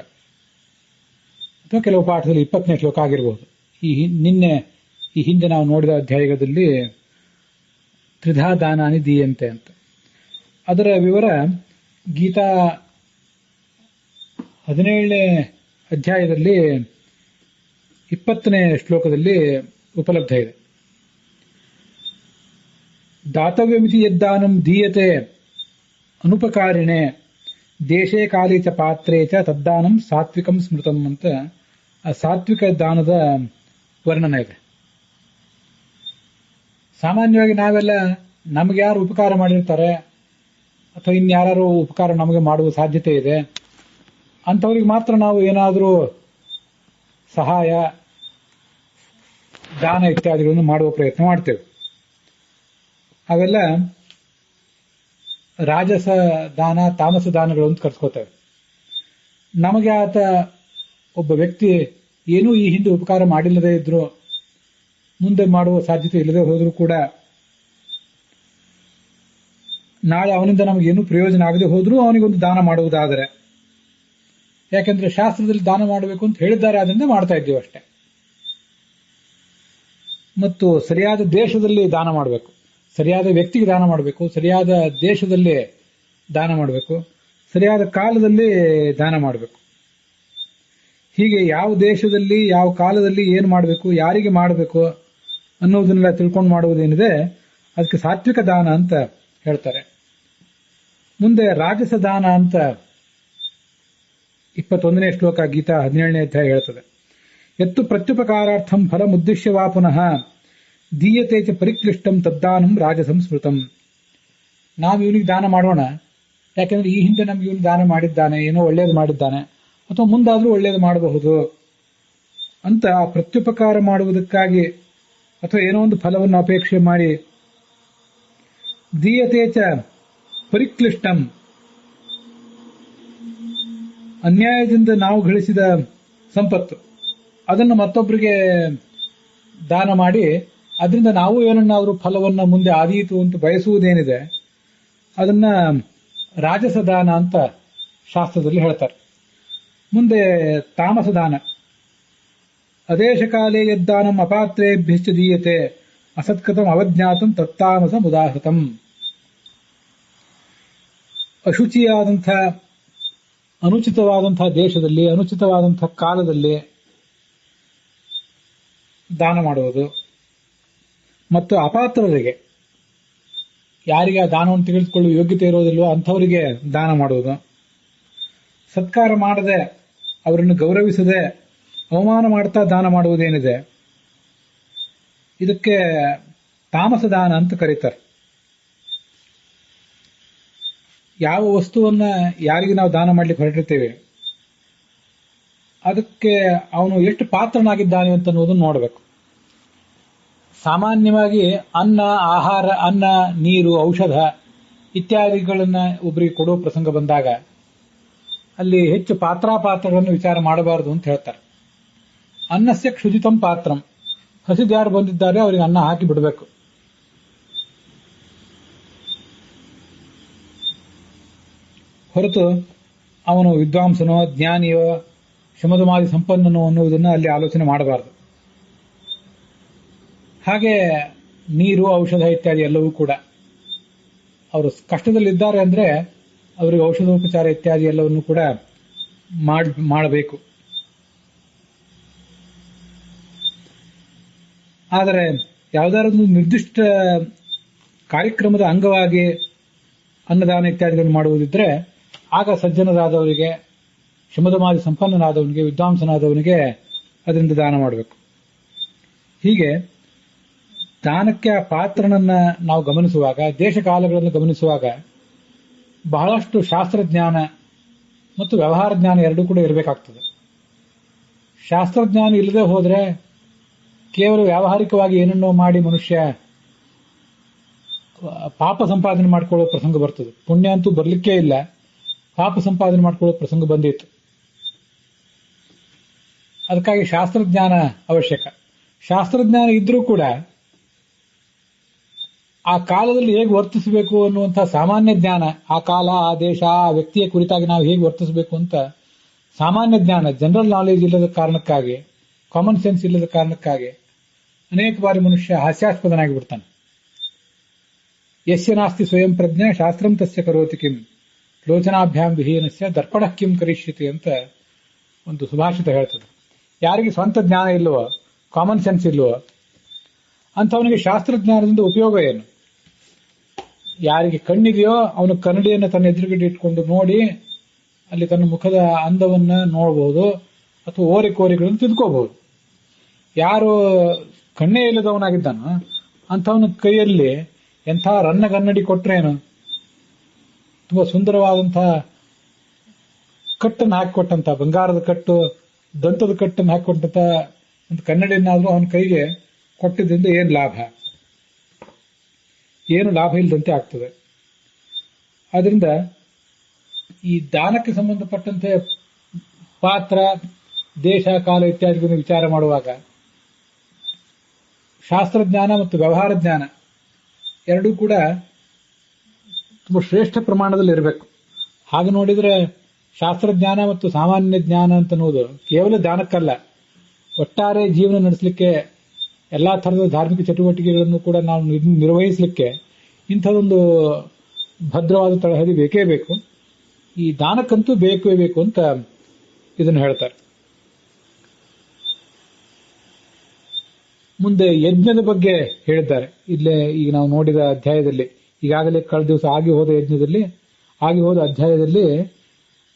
ಅಥವಾ ಕೆಲವು ಪಾಠದಲ್ಲಿ 20ನೇ ಶ್ಲೋಕ ಆಗಿರಬಹುದು. ಈ ಹಿಂದೆ ನಾವು ನೋಡಿದ ಅಧ್ಯಾಯದಲ್ಲಿ ತ್ರಿಧಾ ದಾನಾನಿ ದೀಯಂತೆ ಅಂತ. ಅದರ ವಿವರ ಗೀತಾ 17ನೇ ಅಧ್ಯಾಯದಲ್ಲಿ 20ನೇ ಶ್ಲೋಕದಲ್ಲಿ ಉಪಲಬ್ಧ ಇದೆ. ದಾತವ್ಯಮಿತಿ ಯದ್ದಾನಂ ದೀಯತೆ ಅನುಪಕಾರಿಣೆ ದೇಶೇ ಕಾಲೇ ಚ ಪಾತ್ರೇ ಚ ತದ್ದಾನಂ ಸಾತ್ವಿಕಂ ಸ್ಮೃತಂ ಅಂತ ಆ ಸಾತ್ವಿಕ ದಾನದ ವರ್ಣನೆ ಇದೆ. ಸಾಮಾನ್ಯವಾಗಿ ನಾವೆಲ್ಲ ನಮಗೆ ಯಾರು ಉಪಕಾರ ಮಾಡಿರ್ತಾರೆ ಅಥವಾ ಇನ್ಯಾರು ಉಪಕಾರ ನಮಗೆ ಮಾಡುವ ಸಾಧ್ಯತೆ ಇದೆ ಅಂಥವ್ರಿಗೆ ಮಾತ್ರ ನಾವು ಏನಾದರೂ ಸಹಾಯ, ದಾನ ಇತ್ಯಾದಿಗಳನ್ನು ಮಾಡುವ ಪ್ರಯತ್ನ ಮಾಡ್ತೇವೆ. ಅವೆಲ್ಲ ರಾಜಸ ದಾನ, ತಾಮಸ ದಾನಗಳು ಅಂತ ಕರ್ಸ್ಕೋತೇವೆ. ನಮಗೆ ಆತ ಒಬ್ಬ ವ್ಯಕ್ತಿ ಏನೂ ಈ ಹಿಂದೆ ಉಪಕಾರ ಮಾಡಿಲ್ಲದೆ ಇದ್ರು, ಮುಂದೆ ಮಾಡುವ ಸಾಧ್ಯತೆ ಇಲ್ಲದೆ ಹೋದರೂ ಕೂಡ, ನಾಳೆ ಅವನಿಂದ ನಮಗೇನು ಪ್ರಯೋಜನ ಆಗದೆ ಹೋದ್ರೂ ಅವನಿಗೊಂದು ದಾನ ಮಾಡುವುದಾದರೆ, ಯಾಕೆಂದ್ರೆ ಶಾಸ್ತ್ರದಲ್ಲಿ ದಾನ ಮಾಡಬೇಕು ಅಂತ ಹೇಳಿದ್ದಾರೆ, ಅದರಿಂದ ಮಾಡ್ತಾ ಇದ್ದೀವಿ ಅಷ್ಟೇ. ಮತ್ತು ಸರಿಯಾದ ದೇಶದಲ್ಲಿ ದಾನ ಮಾಡಬೇಕು, ಸರಿಯಾದ ವ್ಯಕ್ತಿಗೆ ದಾನ ಮಾಡಬೇಕು, ಸರಿಯಾದ ದೇಶದಲ್ಲಿ ದಾನ ಮಾಡಬೇಕು, ಸರಿಯಾದ ಕಾಲದಲ್ಲಿ ದಾನ ಮಾಡಬೇಕು. ಹೀಗೆ ಯಾವ ದೇಶದಲ್ಲಿ ಯಾವ ಕಾಲದಲ್ಲಿ ಏನು ಮಾಡಬೇಕು, ಯಾರಿಗೆ ಮಾಡಬೇಕು ಅನ್ನೋದನ್ನೆಲ್ಲ ತಿಳ್ಕೊಂಡು ಮಾಡುವುದೇನಿದೆ ಅದಕ್ಕೆ ಸಾತ್ವಿಕ ದಾನ ಅಂತ ಹೇಳ್ತಾರೆ. ಮುಂದೆ ರಾಜಸ ದಾನ ಅಂತ 21ನೇ ಶ್ಲೋಕ ಗೀತಾ 17ನೇ ಅಧ್ಯಾಯ ಹೇಳ್ತದೆ. ಎತ್ತು ಪ್ರತ್ಯುಪಕಾರಾರ್ಥಂ ಫಲಮುದ್ದೇಶ್ಯವಾ ಪುನಃ ದೀಯತೆ ಚ ಪರಿಕ್ಲಿಷ್ಟಂ ತದ್ದಾನಂ ರಾಜಸಂ ಸ್ಮೃತಂ. ನಾವು ಇವನಿಗೆ ದಾನ ಮಾಡೋಣ, ಯಾಕೆಂದ್ರೆ ಈ ಹಿಂದೆ ನಮ್ಗೆ ಇವನು ದಾನ ಮಾಡಿದ್ದಾನೆ, ಏನೋ ಒಳ್ಳೇದು ಮಾಡಿದ್ದಾನೆ, ಅಥವಾ ಮುಂದಾದ್ರೂ ಒಳ್ಳೇದು ಮಾಡಬಹುದು ಅಂತ ಪ್ರತ್ಯುಪಕಾರ ಮಾಡುವುದಕ್ಕಾಗಿ ಅಥವಾ ಏನೋ ಒಂದು ಫಲವನ್ನು ಅಪೇಕ್ಷೆ ಮಾಡಿ ದೀಯತೆ ಚ ಪರಿಕ್ಲಿಷ್ಟಂ, ಅನ್ಯಾಯದಿಂದ ನಾವು ಗಳಿಸಿದ ಸಂಪತ್ತು ಅದನ್ನು ಮತ್ತೊಬ್ಬರಿಗೆ ದಾನ ಮಾಡಿ ಅದರಿಂದ ನಾವು ಏನನ್ನಾದರೂ ಫಲವನ್ನ ಮುಂದೆ ಆದೀತು ಅಂತ ಬಯಸುವುದೇನಿದೆ ಅದನ್ನ ರಾಜಸ ದಾನ ಅಂತ ಶಾಸ್ತ್ರದಲ್ಲಿ ಹೇಳ್ತಾರೆ. ಮುಂದೆ ತಾಮಸ ದಾನ. ಅದೇಶ ಕಾಲೇ ಯದ್ದಾನಂ ಅಪಾತ್ರೇಭ್ಯಶ್ಚ ದೀಯತೆ ಅಸತ್ಕೃತಂ ಅವಜ್ಞಾತಂ ತತ್ತಾಮಸ ಮುದಾಹೃತಂ. ಅಶುಚಿಯಾದಂಥ ಅನುಚಿತವಾದಂತಹ ದೇಶದಲ್ಲಿ ಅನುಚಿತವಾದಂತಹ ಕಾಲದಲ್ಲಿ ದಾನ ಮಾಡುವುದು ಮತ್ತು ಅಪಾತ್ರರಿಗೆ, ಯಾರಿಗೆ ಆ ದಾನವನ್ನು ತೆಗೆದುಕೊಳ್ಳುವ ಯೋಗ್ಯತೆ ಇರೋದಿಲ್ಲವೋ ಅಂಥವರಿಗೆ ದಾನ ಮಾಡುವುದು, ಸತ್ಕಾರ ಮಾಡದೆ ಅವರನ್ನು ಗೌರವಿಸದೆ ಅವಮಾನ ಮಾಡ್ತಾ ದಾನ ಮಾಡುವುದೇನಿದೆ ಇದಕ್ಕೆ ತಾಮಸ ದಾನ ಅಂತ ಕರೀತಾರೆ. ಯಾವ ವಸ್ತುವನ್ನ ಯಾರಿಗೆ ನಾವು ದಾನ ಮಾಡ್ಲಿಕ್ಕೆ ಹೊರಟಿರ್ತೇವೆ ಅದಕ್ಕೆ ಅವನು ಎಷ್ಟು ಪಾತ್ರನಾಗಿದ್ದಾನೆ ಅಂತ ಅನ್ನೋದನ್ನು ನೋಡಬೇಕು. ಸಾಮಾನ್ಯವಾಗಿ ಅನ್ನ, ನೀರು, ಔಷಧ ಇತ್ಯಾದಿಗಳನ್ನ ಒಬ್ಬರಿಗೆ ಕೊಡುವ ಪ್ರಸಂಗ ಬಂದಾಗ ಅಲ್ಲಿ ಹೆಚ್ಚು ಪಾತ್ರಗಳನ್ನು ವಿಚಾರ ಮಾಡಬಾರದು ಅಂತ ಹೇಳ್ತಾರೆ. ಅನ್ನಸ್ಯ ಕ್ಷುದಿತಂ ಪಾತ್ರಂ, ಹಸಿದ್ಯಾರು ಬಂದಿದ್ದಾರೆ ಅವರಿಗೆ ಅನ್ನ ಹಾಕಿ ಬಿಡಬೇಕು. ಹೊರತು ಅವನು ವಿದ್ವಾಂಸನೋ ಜ್ಞಾನಿಯೋ ಶಮದಮಾದಿ ಸಂಪನ್ನನೋ ಅನ್ನುವುದನ್ನು ಅಲ್ಲಿ ಆಲೋಚನೆ ಮಾಡಬಾರದು. ಹಾಗೆ ನೀರು, ಔಷಧ ಇತ್ಯಾದಿ ಎಲ್ಲವೂ ಕೂಡ ಅವರು ಕಷ್ಟದಲ್ಲಿದ್ದಾರೆ ಅಂದ್ರೆ ಅವರಿಗೆ ಔಷಧೋಪಚಾರ ಇತ್ಯಾದಿ ಎಲ್ಲವನ್ನು ಕೂಡ ಮಾಡಬೇಕು. ಆದರೆ ಯಾವುದಾದ್ರೂ ನಿರ್ದಿಷ್ಟ ಕಾರ್ಯಕ್ರಮದ ಅಂಗವಾಗಿ ಅನ್ನದಾನ ಇತ್ಯಾದಿಗಳನ್ನು ಮಾಡುವುದಿದ್ರೆ ಆಗ ಸಜ್ಜನರಾದವರಿಗೆ, ಶಮದಮಾದಿ ಸಂಪನ್ನನಾದವನಿಗೆ, ವಿದ್ವಾಂಸನಾದವನಿಗೆ ಅದರಿಂದ ದಾನ ಮಾಡಬೇಕು. ಹೀಗೆ ದಾನಕ್ಕೆ ಆ ಪಾತ್ರನನ್ನ ನಾವು ಗಮನಿಸುವಾಗ, ದೇಶ ಕಾಲಗಳನ್ನು ಗಮನಿಸುವಾಗ ಬಹಳಷ್ಟು ಶಾಸ್ತ್ರಜ್ಞಾನ ಮತ್ತು ವ್ಯವಹಾರ ಜ್ಞಾನ ಎರಡೂ ಕೂಡ ಇರಬೇಕಾಗ್ತದೆ. ಶಾಸ್ತ್ರಜ್ಞಾನ ಇಲ್ಲದೆ ಹೋದ್ರೆ ಕೇವಲ ವ್ಯಾವಹಾರಿಕವಾಗಿ ಏನನ್ನೋ ಮಾಡಿ ಮನುಷ್ಯ ಪಾಪ ಸಂಪಾದನೆ ಮಾಡಿಕೊಳ್ಳೋ ಪ್ರಸಂಗ ಬರ್ತದೆ. ಪುಣ್ಯ ಅಂತೂ ಬರಲಿಕ್ಕೇ ಇಲ್ಲ, ಪಾಪ ಸಂಪಾದನೆ ಮಾಡಿಕೊಳ್ಳೋ ಪ್ರಸಂಗ ಬಂದಿತ್ತು. ಅದಕ್ಕಾಗಿ ಶಾಸ್ತ್ರಜ್ಞಾನ ಅವಶ್ಯಕ. ಶಾಸ್ತ್ರಜ್ಞಾನ ಇದ್ರೂ ಕೂಡ ಆ ಕಾಲದಲ್ಲಿ ಹೇಗೆ ವರ್ತಿಸಬೇಕು ಅನ್ನುವಂತಹ ಸಾಮಾನ್ಯ ಜ್ಞಾನ, ಆ ಕಾಲ, ಆ ದೇಶ, ಆ ವ್ಯಕ್ತಿಯ ಕುರಿತಾಗಿ ನಾವು ಹೇಗೆ ವರ್ತಿಸಬೇಕು ಅಂತ ಸಾಮಾನ್ಯ ಜ್ಞಾನ, ಜನರಲ್ ನಾಲೆಜ್ ಇಲ್ಲದ ಕಾರಣಕ್ಕಾಗಿ, ಕಾಮನ್ ಸೆನ್ಸ್ ಇಲ್ಲದ ಕಾರಣಕ್ಕಾಗಿ ಅನೇಕ ಬಾರಿ ಮನುಷ್ಯ ಹಾಸ್ಯಾಸ್ಪದನಾಗಿ ಬಿಡ್ತಾನೆ. ಯಸ್ಯ ನಾಸ್ತಿ ಸ್ವಯಂ ಪ್ರಜ್ಞೆ ಶಾಸ್ತ್ರಂ ತಸ್ಯ ಕರೋತಿ ಕಿಂ ಲೋಚನಾಭ್ಯಾಂ ವಿಹೀನಸ್ಯ ದರ್ಪಣ ಕಿಂ ಕರಿಷ್ಯತಿ ಅಂತ ಒಂದು ಸುಭಾಷಿತ ಹೇಳ್ತದೆ. ಯಾರಿಗೆ ಸ್ವಂತ ಜ್ಞಾನ ಇಲ್ಲವೋ, ಕಾಮನ್ ಸೆನ್ಸ್ ಇಲ್ಲವೋ ಅಂಥವನಿಗೆ ಶಾಸ್ತ್ರಜ್ಞಾನದಿಂದ ಉಪಯೋಗ ಏನು? ಯಾರಿಗೆ ಕಣ್ಣಿದೆಯೋ ಅವನು ಕನ್ನಡಿಯನ್ನು ತನ್ನ ಎದುರುಗಡೆ ಇಟ್ಕೊಂಡು ನೋಡಿ ಅಲ್ಲಿ ತನ್ನ ಮುಖದ ಅಂದವನ್ನ ನೋಡಬಹುದು ಅಥವಾ ಓರಿಕೋರಿಗಳನ್ನು ತಿದ್ಕೋಬಹುದು. ಯಾರು ಕಣ್ಣೇ ಇಲ್ಲದವನಾಗಿದ್ದಾನೋ ಅಂಥವನ ಕೈಯಲ್ಲಿ ಎಂಥ ರನ್ನಗನ್ನಡಿ ಕೊಟ್ರೇನು, ತುಂಬಾ ಸುಂದರವಾದಂತಹ ಕಟ್ಟನ್ನು ಹಾಕಿಕೊಟ್ಟಂತ, ಬಂಗಾರದ ಕಟ್ಟು, ದಂತದ ಕಟ್ಟನ್ನು ಹಾಕಿಕೊಟ್ಟಂತ ಒಂದು ಕನ್ನಡಿಯನ್ನಾದ್ರೂ ಅವನ ಕೈಗೆ ಕೊಟ್ಟಿದ್ದರಿಂದ ಏನು ಲಾಭ? ಏನು ಲಾಭ ಇಲ್ಲದಂತೆ ಆಗ್ತದೆ. ಆದ್ರಿಂದ ಈ ದಾನಕ್ಕೆ ಸಂಬಂಧಪಟ್ಟಂತೆ ಪಾತ್ರ, ದೇಶ, ಕಾಲ ಇತ್ಯಾದಿಗಳನ್ನು ವಿಚಾರ ಮಾಡುವಾಗ ಶಾಸ್ತ್ರಜ್ಞಾನ ಮತ್ತು ವ್ಯವಹಾರ ಜ್ಞಾನ ಎರಡೂ ಕೂಡ ತುಂಬಾ ಶ್ರೇಷ್ಠ ಪ್ರಮಾಣದಲ್ಲಿ ಇರಬೇಕು. ಹಾಗೆ ನೋಡಿದ್ರೆ ಶಾಸ್ತ್ರಜ್ಞಾನ ಮತ್ತು ಸಾಮಾನ್ಯ ಜ್ಞಾನ ಅಂತನ್ನುವುದು ಕೇವಲ ದಾನಕ್ಕಲ್ಲ, ಒಟ್ಟಾರೆ ಜೀವನ ನಡೆಸಲಿಕ್ಕೆ, ಎಲ್ಲಾ ಥರದ ಧಾರ್ಮಿಕ ಚಟುವಟಿಕೆಗಳನ್ನು ಕೂಡ ನಾವು ನಿರ್ವಹಿಸಲಿಕ್ಕೆ ಇಂಥದೊಂದು ಭದ್ರವಾದ ತಳಹದಿ ಬೇಕೇ ಬೇಕು. ಈ ದಾನಕ್ಕಂತೂ ಬೇಕೇ ಬೇಕು ಅಂತ ಇದನ್ನು ಹೇಳ್ತಾರೆ. ಮುಂದೆ ಯಜ್ಞದ ಬಗ್ಗೆ ಹೇಳಿದ್ದಾರೆ. ಇಲ್ಲೇ ಈಗ ನಾವು ನೋಡಿದ ಅಧ್ಯಾಯದಲ್ಲಿ, ಈಗಾಗಲೇ ಕಳೆದ ದಿವಸ ಆಗಿ ಹೋದ ಅಧ್ಯಾಯದಲ್ಲಿ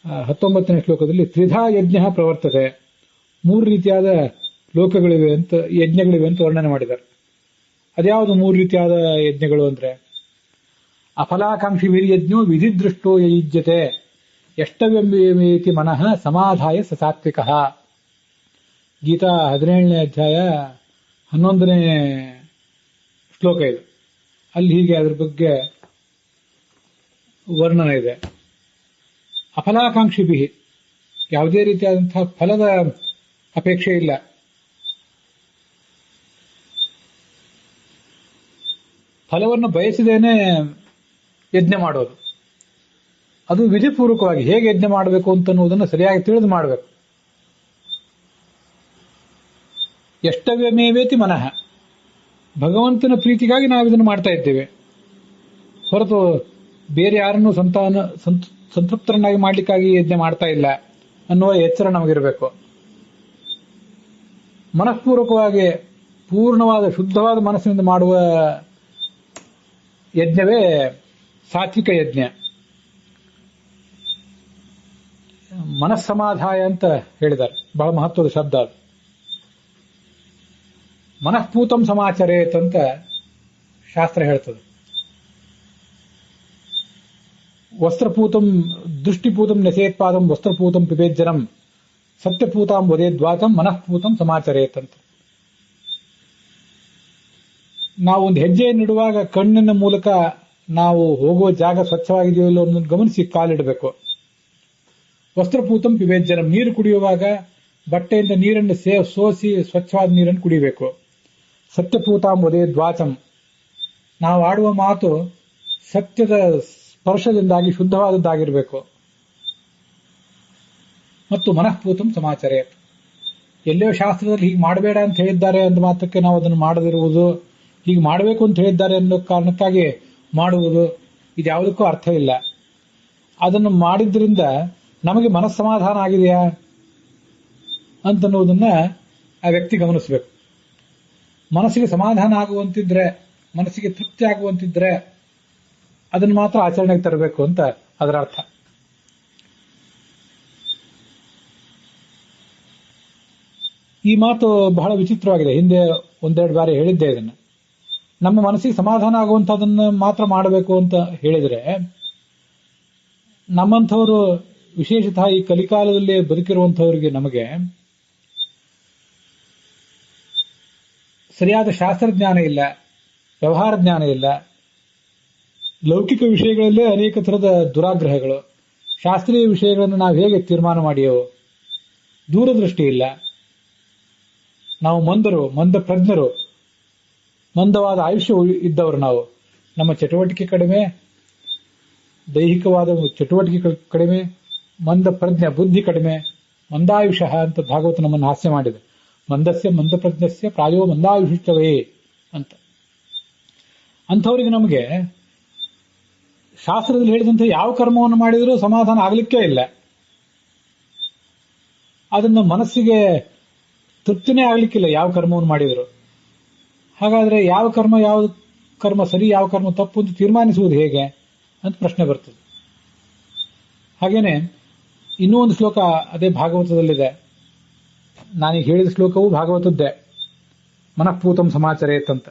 19ನೇ ಶ್ಲೋಕದಲ್ಲಿ ತ್ರಿಧಾ ಯಜ್ಞ ಪ್ರವರ್ತತೆ, 3 ರೀತಿಯಾದ ಲೋಕಗಳಿವೆ ಅಂತ, ಯಜ್ಞಗಳಿವೆ ಅಂತ ವರ್ಣನೆ ಮಾಡಿದ್ದಾರೆ. ಅದ್ಯಾವುದು 3 ರೀತಿಯಾದ ಯಜ್ಞಗಳು ಅಂದ್ರೆ, ಅಫಲಾಕಾಂಕ್ಷಿ ವೀರ್ಯಜ್ಞೋ ವಿಧಿದೃಷ್ಟೋ ಯಯುಜ್ಯತೆ ಎಷ್ಟವ್ಯಂತಿ ಮನಃ ಸಮಾಧಾಯ ಸಾತ್ವಿಕ. ಗೀತಾ 17ನೇ ಅಧ್ಯಾಯ 11ನೇ ಶ್ಲೋಕ ಇದು. ಅಲ್ಲಿ ಹೀಗೆ ಅದ್ರ ಬಗ್ಗೆ ವರ್ಣನೆ ಇದೆ. ಅಫಲಾಕಾಂಕ್ಷಿಭಿ, ಯಾವುದೇ ರೀತಿಯಾದಂತಹ ಫಲದ ಅಪೇಕ್ಷೆ ಇಲ್ಲ. ಫಲವನ್ನು ಬಯಸಿದೇನೆ ಯಜ್ಞ ಮಾಡೋದು, ಅದು ವಿಧಿಪೂರ್ವಕವಾಗಿ ಹೇಗೆ ಯಜ್ಞ ಮಾಡಬೇಕು ಅಂತನ್ನುವುದನ್ನು ಸರಿಯಾಗಿ ತಿಳಿದು ಮಾಡಬೇಕು. ಎಷ್ಟವ್ಯಮೇವೇತಿ ಮನಃ, ಭಗವಂತನ ಪ್ರೀತಿಗಾಗಿ ನಾವು ಇದನ್ನು ಮಾಡ್ತಾ ಇದ್ದೇವೆ ಹೊರತು ಬೇರೆ ಯಾರನ್ನೂ ಸಂತೃಪ್ತರನ್ನಾಗಿ ಮಾಡ್ಲಿಕ್ಕಾಗಿ ಯಜ್ಞ ಮಾಡ್ತಾ ಇಲ್ಲ ಅನ್ನುವ ಎಚ್ಚರ ನಮಗಿರಬೇಕು. ಮನಃಪೂರ್ವಕವಾಗಿ ಪೂರ್ಣವಾದ ಶುದ್ಧವಾದ ಮನಸ್ಸಿನಿಂದ ಮಾಡುವ ಯಜ್ಞವೇ ಸಾತ್ವಿಕ ಯಜ್ಞ. ಮನಸ್ಸಮಾಧಾಯ ಅಂತ ಹೇಳಿದ್ದಾರೆ, ಬಹಳ ಮಹತ್ವದ ಶಬ್ದ ಅದು. ಮನಃಪೂತಂ ಸಮಾಚರೇತ್ ಅಂತ ಶಾಸ್ತ್ರ ಹೇಳ್ತದೆ. ವಸ್ತ್ರಪೂತಂ ದೃಷ್ಟಿಪೂತಂ ನೆಸೇತ್ಪಾದಂ ವಸ್ತ್ರಪೂತಂ ಪಿಬೇಜ್ಜನಂ ಸತ್ಯಪೂತಾಂ ವದೇದ್ವಾಚಂ ಮನಃಪೂತಂ ಸಮಾಚರೇತ್ ಅಂತ. ನಾವು ಒಂದು ಹೆಜ್ಜೆಯನ್ನಿಡುವಾಗ ಕಣ್ಣಿನ ಮೂಲಕ ನಾವು ಹೋಗುವ ಜಾಗ ಸ್ವಚ್ಛವಾಗಿದೆಯೋ ಇಲ್ಲೋ ಅನ್ನೋದು ಗಮನಿಸಿ ಕಾಲಿಡಬೇಕು. ವಸ್ತ್ರಪೂತಂ ಪಿಬೇಜ್ಜನಂ, ನೀರು ಕುಡಿಯುವಾಗ ಬಟ್ಟೆಯಿಂದ ನೀರನ್ನು ಸೋಸಿ ಸ್ವಚ್ಛವಾದ ನೀರನ್ನು ಕುಡಿಯಬೇಕು. ಸತ್ಯಪೂತಾಂ ವದೇದ್ವಾಚಂ, ನಾವು ಆಡುವ ಮಾತು ಸತ್ಯದ ಸ್ಪರ್ಶದಿಂದಾಗಿ ಶುದ್ಧವಾದದ್ದಾಗಿರಬೇಕು. ಮತ್ತು ಮನಃಪೂತಂ ಸಮಾಚಾರ, ಎಲ್ಲೋ ಶಾಸ್ತ್ರದಲ್ಲಿ ಹೀಗೆ ಮಾಡಬೇಡ ಅಂತ ಹೇಳಿದ್ದಾರೆ ಅಂದ ಮಾತ್ರಕ್ಕೆ ನಾವು ಅದನ್ನು ಮಾಡದಿರುವುದು, ಹೀಗೆ ಮಾಡಬೇಕು ಅಂತ ಹೇಳಿದ್ದಾರೆ ಅನ್ನೋ ಕಾರಣಕ್ಕಾಗಿ ಮಾಡುವುದು, ಇದ್ಯಾವುದಕ್ಕೂ ಅರ್ಥ ಇಲ್ಲ. ಅದನ್ನು ಮಾಡಿದ್ರಿಂದ ನಮಗೆ ಮನಸ್ಸಮಾಧಾನ ಆಗಿದೆಯಾ ಅಂತನ್ನುವುದನ್ನ ಆ ವ್ಯಕ್ತಿ ಗಮನಿಸಬೇಕು. ಮನಸ್ಸಿಗೆ ಸಮಾಧಾನ ಆಗುವಂತಿದ್ರೆ, ಮನಸ್ಸಿಗೆ ತೃಪ್ತಿ ಆಗುವಂತಿದ್ರೆ ಅದನ್ನು ಮಾತ್ರ ಆಚರಣೆಗೆ ತರಬೇಕು ಅಂತ ಅದರ ಅರ್ಥ. ಈ ಮಾತು ಬಹಳ ವಿಚಿತ್ರವಾಗಿದೆ. ಹಿಂದೆ ಒಂದೆರಡು ಬಾರಿ ಹೇಳಿದ್ದೆ ಇದನ್ನು. ನಮ್ಮ ಮನಸ್ಸಿಗೆ ಸಮಾಧಾನ ಆಗುವಂತಹದನ್ನು ಮಾತ್ರ ಮಾಡಬೇಕು ಅಂತ ಹೇಳಿದ್ರೆ, ನಮ್ಮಂಥವರು ವಿಶೇಷತಃ ಈ ಕಲಿಕಾಲದಲ್ಲಿ ಬದುಕಿರುವಂಥವರಿಗೆ ನಮಗೆ ಸರಿಯಾದ ಶಾಸ್ತ್ರಜ್ಞಾನ ಇಲ್ಲ, ವ್ಯವಹಾರ ಜ್ಞಾನ ಇಲ್ಲ, ಲೌಕಿಕ ವಿಷಯಗಳಲ್ಲೇ ಅನೇಕ ಥರದ ದುರಾಗ್ರಹಗಳು, ಶಾಸ್ತ್ರೀಯ ವಿಷಯಗಳನ್ನು ನಾವು ಹೇಗೆ ತೀರ್ಮಾನ ಮಾಡಿಯೋ, ದೂರದೃಷ್ಟಿ ಇಲ್ಲ. ನಾವು ಮಂದ ಪ್ರಜ್ಞರು, ಮಂದವಾದ ಆಯುಷ್ಯ ಇದ್ದವರು ನಾವು. ನಮ್ಮ ಚಟುವಟಿಕೆ ಕಡಿಮೆ, ದೈಹಿಕವಾದ ಚಟುವಟಿಕೆ ಕಡಿಮೆ, ಮಂದ ಪ್ರಜ್ಞೆ ಬುದ್ಧಿ ಕಡಿಮೆ, ಮಂದಾಯುಷ ಅಂತ ಭಾಗವತ ನಮ್ಮನ್ನು ಹಾಸ್ಯ ಮಾಡಿದೆ. ಮಂದಸ್ಯ ಮಂದಪ್ರಜ್ಞಸ್ಯ ಪ್ರಾಯೋ ಮಂದಾಯುಷವೇ ಅಂತ. ಅಂಥವರಿಗೆ ನಮಗೆ ಶಾಸ್ತ್ರದಲ್ಲಿ ಹೇಳಿದಂತೆ ಯಾವ ಕರ್ಮವನ್ನು ಮಾಡಿದರೂ ಸಮಾಧಾನ ಆಗಲಿಕ್ಕೇ ಇಲ್ಲ. ಅದನ್ನು ಮನಸ್ಸಿಗೆ ತೃಪ್ತಿನೇ ಆಗಲಿಕ್ಕಿಲ್ಲ ಯಾವ ಕರ್ಮವನ್ನು ಮಾಡಿದ್ರು. ಹಾಗಾದ್ರೆ ಯಾವ ಕರ್ಮ ಸರಿ, ಯಾವ ಕರ್ಮ ತಪ್ಪು ಅಂತ ತೀರ್ಮಾನಿಸುವುದು ಹೇಗೆ ಅಂತ ಪ್ರಶ್ನೆ ಬರ್ತದೆ. ಹಾಗೇನೆ ಇನ್ನೂ ಒಂದು ಶ್ಲೋಕ ಅದೇ ಭಾಗವತದಲ್ಲಿದೆ. ನಾನೀಗ ಹೇಳಿದ ಶ್ಲೋಕವು ಭಾಗವತದ್ದೇ, ಮನಃಪೂತಂ ಸಮಾಚರೇತ್ ಅಂತ.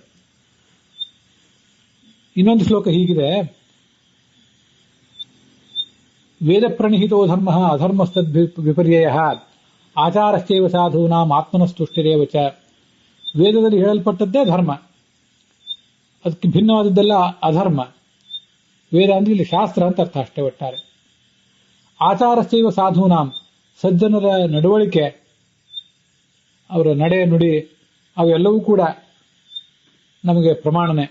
ಇನ್ನೊಂದು ಶ್ಲೋಕ ಹೀಗಿದೆ: ವೇದ ಪ್ರಣಿಹಿತೋ ಧರ್ಮ ಅಧರ್ಮಸ್ತದ್ ವಿಪರ್ಯಯ ಆಚಾರಶ್ಚೈವ ಸಾಧೂನಾಂ ಆತ್ಮನಸ್ತುಷ್ಟಿರೇವ ಚ. ವೇದದಲ್ಲಿ ಹೇಳಲ್ಪಟ್ಟದ್ದೇ ಧರ್ಮ, ಅದಕ್ಕೆ ಭಿನ್ನವಾದದ್ದೆಲ್ಲ ಅಧರ್ಮ. ವೇದ ಅಂದ್ರೆ ಇಲ್ಲಿ ಶಾಸ್ತ್ರ ಅಂತ ಅರ್ಥ ಅಷ್ಟೇ ಒಟ್ಟಾರೆ. ಆಚಾರಶ್ಚೈವ ಸಾಧೂನಾಂ, ಸಜ್ಜನರ ನಡವಳಿಕೆ, ಅವರ ನಡೆ ನುಡಿ ಅವೆಲ್ಲವೂ ಕೂಡ ನಮಗೆ ಪ್ರಮಾಣನೆ.